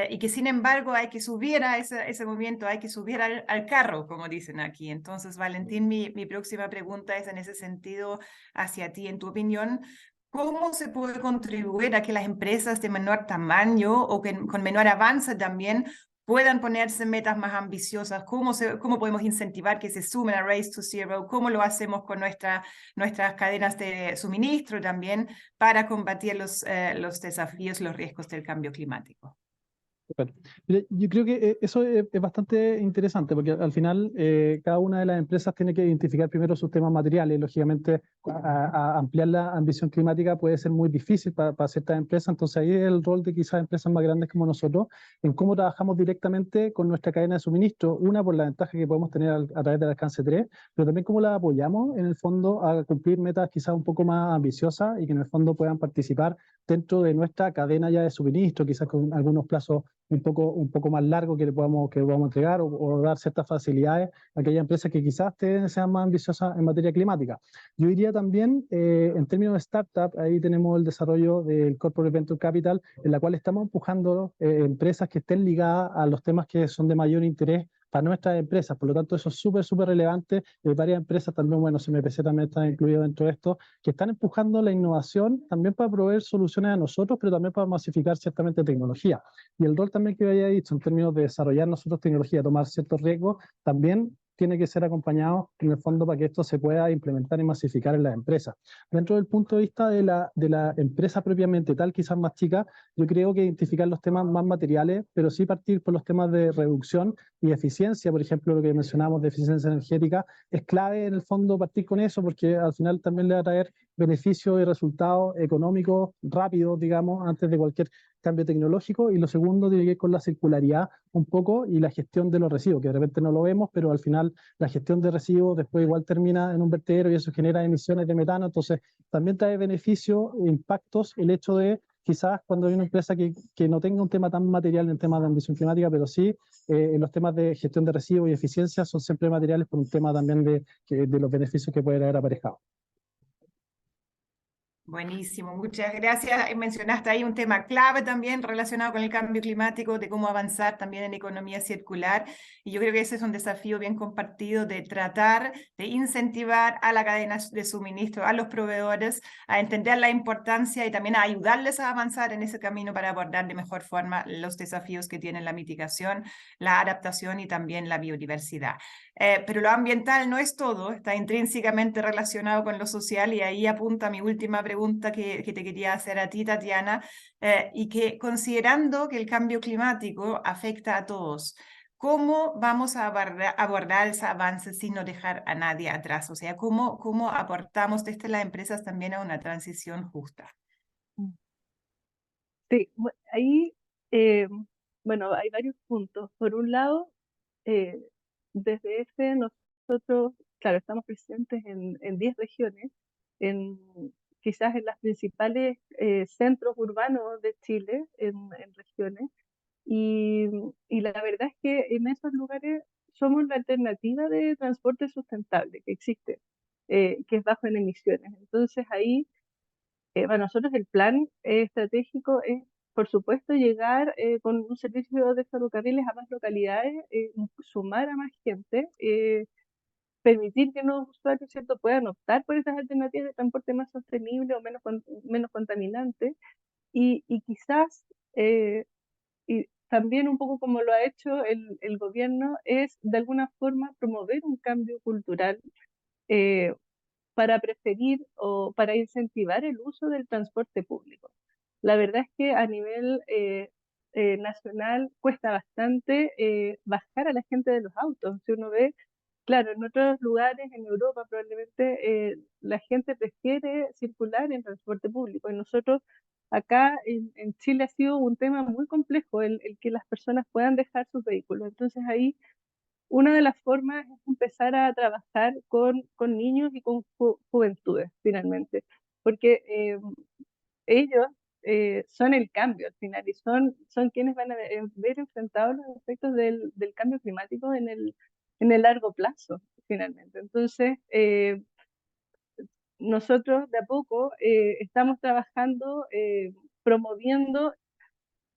y que sin embargo hay que subir a ese movimiento, hay que subir al carro, como dicen aquí. Entonces, Valentín, mi próxima pregunta es en ese sentido hacia ti, en tu opinión. ¿Cómo se puede contribuir a que las empresas de menor tamaño o con menor avance también puedan ponerse metas más ambiciosas? ¿Cómo podemos incentivar que se sumen a Race to Zero? ¿Cómo lo hacemos con nuestras cadenas de suministro también para combatir los desafíos, los riesgos del cambio climático? Super. Mira, yo creo que eso es bastante interesante porque al final cada una de las empresas tiene que identificar primero sus temas materiales. Lógicamente, a ampliar la ambición climática puede ser muy difícil para ciertas empresas. Entonces, ahí es el rol de quizás empresas más grandes como nosotros en cómo trabajamos directamente con nuestra cadena de suministro. Una, por la ventaja que podemos tener a través del alcance 3, pero también cómo la apoyamos en el fondo a cumplir metas quizás un poco más ambiciosas y que en el fondo puedan participar dentro de nuestra cadena ya de suministro, quizás con algunos plazos un poco más largo que podamos entregar o dar ciertas facilidades a aquellas empresas que quizás sean más ambiciosas en materia climática. Yo diría también, en términos de startup, ahí tenemos el desarrollo del Corporate Venture Capital, en la cual estamos empujando empresas que estén ligadas a los temas que son de mayor interés para nuestras empresas. Por lo tanto, eso es súper relevante. Hay varias empresas también, bueno, CMPC también está incluido dentro de esto, que están empujando la innovación también para proveer soluciones a nosotros, pero también para masificar ciertamente tecnología. Y el rol también que había dicho en términos de desarrollar nosotros tecnología, tomar ciertos riesgos, también tiene que ser acompañado en el fondo para que esto se pueda implementar y masificar en las empresas. Dentro del punto de vista de la empresa propiamente tal, quizás más chica, yo creo que identificar los temas más materiales, pero sí partir por los temas de reducción y eficiencia, por ejemplo, lo que mencionamos de eficiencia energética, es clave en el fondo partir con eso, porque al final también le va a traer beneficios y resultados económicos rápidos, digamos, antes de cualquier cambio tecnológico. Y lo segundo tiene que ver con la circularidad un poco y la gestión de los residuos, que de repente no lo vemos, pero al final la gestión de residuos después igual termina en un vertedero y eso genera emisiones de metano. Entonces también trae beneficios e impactos el hecho de quizás cuando hay una empresa que no tenga un tema tan material en el tema de ambición climática, pero sí en los temas de gestión de residuos y eficiencia son siempre materiales por un tema también de los beneficios que pueden haber aparejado. Buenísimo, muchas gracias. Mencionaste ahí un tema clave también relacionado con el cambio climático, de cómo avanzar también en economía circular. Y yo creo que ese es un desafío bien compartido de tratar de incentivar a la cadena de suministro, a los proveedores, a entender la importancia y también a ayudarles a avanzar en ese camino para abordar de mejor forma los desafíos que tienen la mitigación, la adaptación y también la biodiversidad. Pero lo ambiental no es todo, está intrínsecamente relacionado con lo social y ahí apunta mi última pregunta que te quería hacer a ti, Tatiana, y que considerando que el cambio climático afecta a todos, ¿cómo vamos a abordar ese avance sin no dejar a nadie atrás? O sea, ¿cómo aportamos desde las empresas también a una transición justa? Sí, ahí, bueno, hay varios puntos. Por un lado, desde ese nosotros, claro, estamos presentes en 10 regiones, quizás en las principales centros urbanos de Chile, en regiones, y la verdad es que en esos lugares somos la alternativa de transporte sustentable que existe, que es bajo en emisiones. Entonces ahí, para nosotros el plan estratégico es por supuesto, llegar con un servicio de ferrocarriles a más localidades, sumar a más gente, permitir que los usuarios, ¿cierto?, puedan optar por estas alternativas de transporte más sostenible o menos contaminante, y quizás, y también un poco como lo ha hecho el gobierno, es de alguna forma promover un cambio cultural para preferir o para incentivar el uso del transporte público. La verdad es que a nivel nacional cuesta bastante bajar a la gente de los autos. Si uno ve, claro, en otros lugares, en Europa probablemente la gente prefiere circular en transporte público. Y nosotros acá en Chile ha sido un tema muy complejo el que las personas puedan dejar sus vehículos. Entonces ahí una de las formas es empezar a trabajar con niños y con juventudes, finalmente, porque ellos son el cambio al final y son quienes van a ver enfrentados los efectos del cambio climático en el largo plazo, finalmente. Entonces, nosotros de a poco estamos trabajando, promoviendo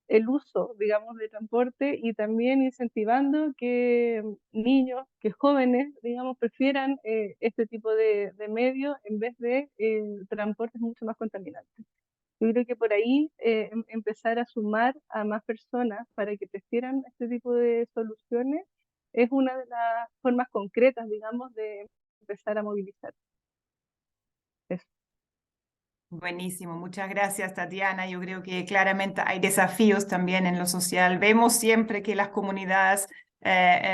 el uso, digamos, de transporte y también incentivando que niños, que jóvenes, digamos, prefieran este tipo de medios en vez de transportes mucho más contaminantes. Yo creo que por ahí empezar a sumar a más personas para que prefieran este tipo de soluciones es una de las formas concretas, digamos, de empezar a movilizar. Eso. Buenísimo, muchas gracias, Tatiana. Yo creo que claramente hay desafíos también en lo social. Vemos siempre que las comunidades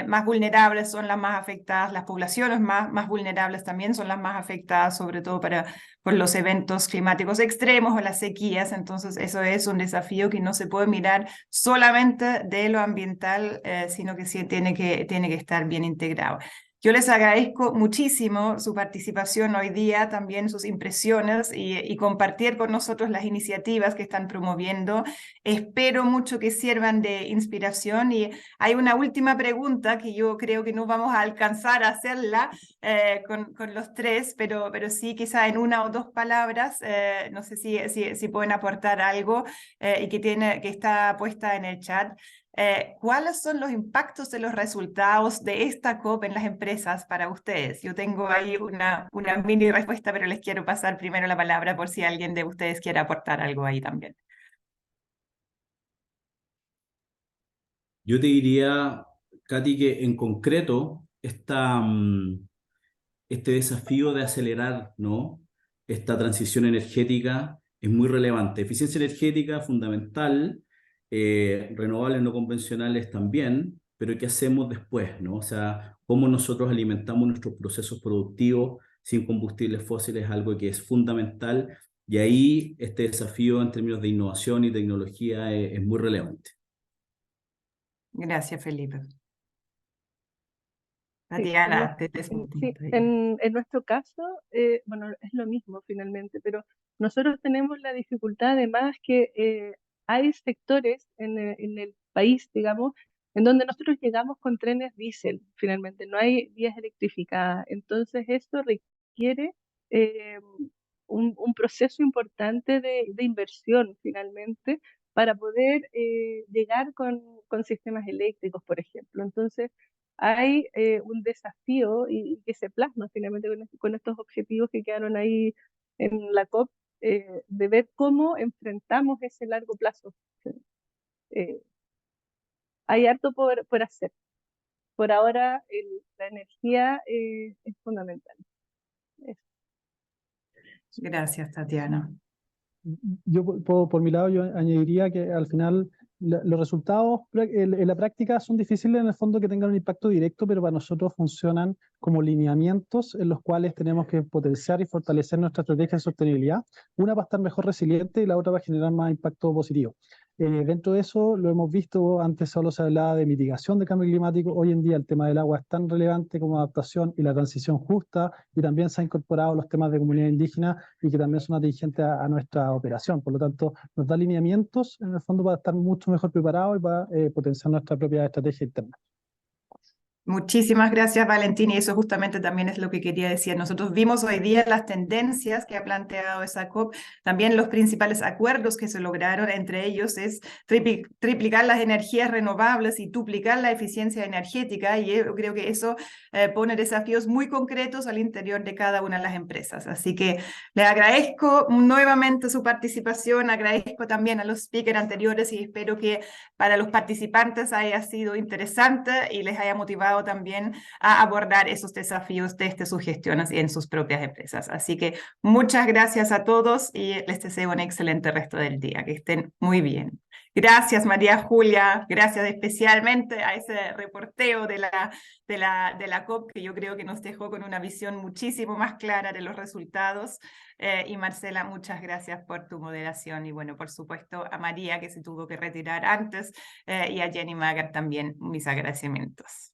más vulnerables son las más afectadas, las poblaciones más vulnerables también son las más afectadas, sobre todo por los eventos climáticos extremos o las sequías. Entonces, eso es un desafío que no se puede mirar solamente de lo ambiental, sino que sí tiene que estar bien integrado. Yo les agradezco muchísimo su participación hoy día, también sus impresiones y compartir con nosotros las iniciativas que están promoviendo. Espero mucho que sirvan de inspiración y hay una última pregunta que yo creo que no vamos a alcanzar a hacerla con los tres, pero sí quizá en una o dos palabras, no sé si pueden aportar algo y que está puesta en el chat. ¿Cuáles son los impactos de los resultados de esta COP en las empresas para ustedes? Yo tengo ahí una mini respuesta, pero les quiero pasar primero la palabra por si alguien de ustedes quiere aportar algo ahí también. Yo te diría, Katy, que en concreto este desafío de acelerar, ¿no?, esta transición energética es muy relevante. Eficiencia energética fundamental, renovables no convencionales también, pero ¿qué hacemos después, ¿no? O sea, cómo nosotros alimentamos nuestros procesos productivos sin combustibles fósiles es algo que es fundamental, y ahí este desafío en términos de innovación y tecnología es muy relevante. Gracias, Felipe. Sí, Tatiana, en nuestro caso, bueno, es lo mismo finalmente, pero nosotros tenemos la dificultad además que hay sectores en el país, digamos, en donde nosotros llegamos con trenes diésel, finalmente, no hay vías electrificadas. Entonces, esto requiere eh, un proceso importante de inversión, finalmente, para poder llegar con sistemas eléctricos, por ejemplo. Entonces, hay un desafío y que se plasma finalmente con estos objetivos que quedaron ahí en la COP, de ver cómo enfrentamos ese largo plazo. Hay harto por hacer. Por ahora la energía es fundamental. Eso. Gracias, Tatiana. Yo por mi lado yo añadiría que al final los resultados en la práctica son difíciles en el fondo que tengan un impacto directo, pero para nosotros funcionan como lineamientos en los cuales tenemos que potenciar y fortalecer nuestra estrategia de sostenibilidad, una para estar mejor resiliente y la otra para generar más impacto positivo. Dentro de eso lo hemos visto, antes solo se hablaba de mitigación del cambio climático, hoy en día el tema del agua es tan relevante como adaptación y la transición justa, y también se han incorporado los temas de comunidad indígena y que también son atingentes a nuestra operación. Por lo tanto, nos da lineamientos en el fondo para estar mucho mejor preparados y para potenciar nuestra propia estrategia interna. Muchísimas gracias, Valentín, y eso justamente también es lo que quería decir. Nosotros vimos hoy día las tendencias que ha planteado esa COP, también los principales acuerdos que se lograron, entre ellos es triplicar las energías renovables y duplicar la eficiencia energética, y yo creo que eso pone desafíos muy concretos al interior de cada una de las empresas. Así que le agradezco nuevamente su participación, agradezco también a los speakers anteriores y espero que para los participantes haya sido interesante y les haya motivado también a abordar esos desafíos desde sus gestiones y en sus propias empresas. Así que muchas gracias a todos y les deseo un excelente resto del día. Que estén muy bien. Gracias, María Julia. Gracias especialmente a ese reporteo de la COP, que yo creo que nos dejó con una visión muchísimo más clara de los resultados. Y Marcela, muchas gracias por tu moderación. Y bueno, por supuesto, a María, que se tuvo que retirar antes, y a Jenny Magar también mis agradecimientos.